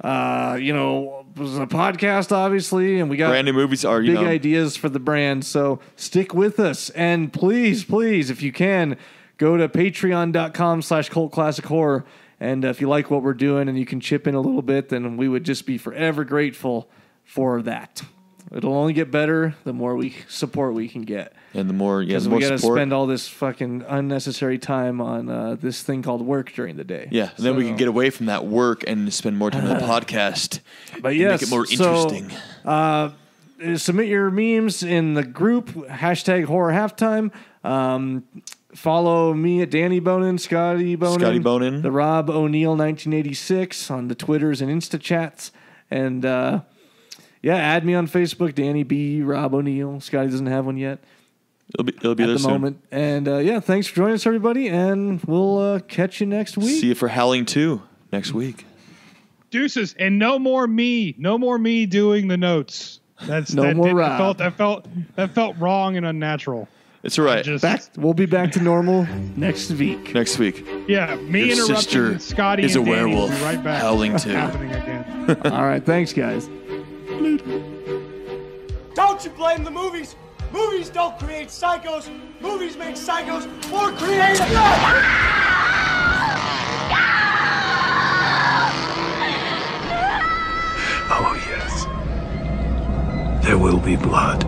was a podcast obviously, and we got
brand new movies are
big ideas for the brand. So stick with us, and please, if you can, go to patreon.com/cultclassichorror. And if you like what we're doing and you can chip in a little bit, then we would just be forever grateful for that. It'll only get better the more support we can get.
And the more,
Because
the
we
more
got to
support.
spend all this fucking unnecessary time on this thing called work during the day.
Yeah, and then we can get away from that work and spend more time on the podcast.
But
and
yes,
make it more interesting.
Submit your memes in the group, #horror halftime. Follow me at Danny Bonin, Scotty Bonin, the Rob O'Neill 1986 on the Twitters and Insta chats. And add me on Facebook, Danny B, Rob O'Neill. Scotty doesn't have one yet.
It'll be
at
there
the
soon.
moment. And thanks for joining us, everybody. And we'll catch you next week.
See you for Howling 2 next week.
Deuces, and no more me doing the notes. That felt wrong and unnatural.
It's all right.
We'll be back to normal next week.
Next week.
Yeah, me
Your
interrupting
sister
Scotty
is
and
a
Danny will
werewolf
be right back.
howling too.
Happening again.
All right, thanks, guys.
Don't you blame the movies. Movies don't create psychos. Movies make psychos more creative.
Oh, yes. There will be blood.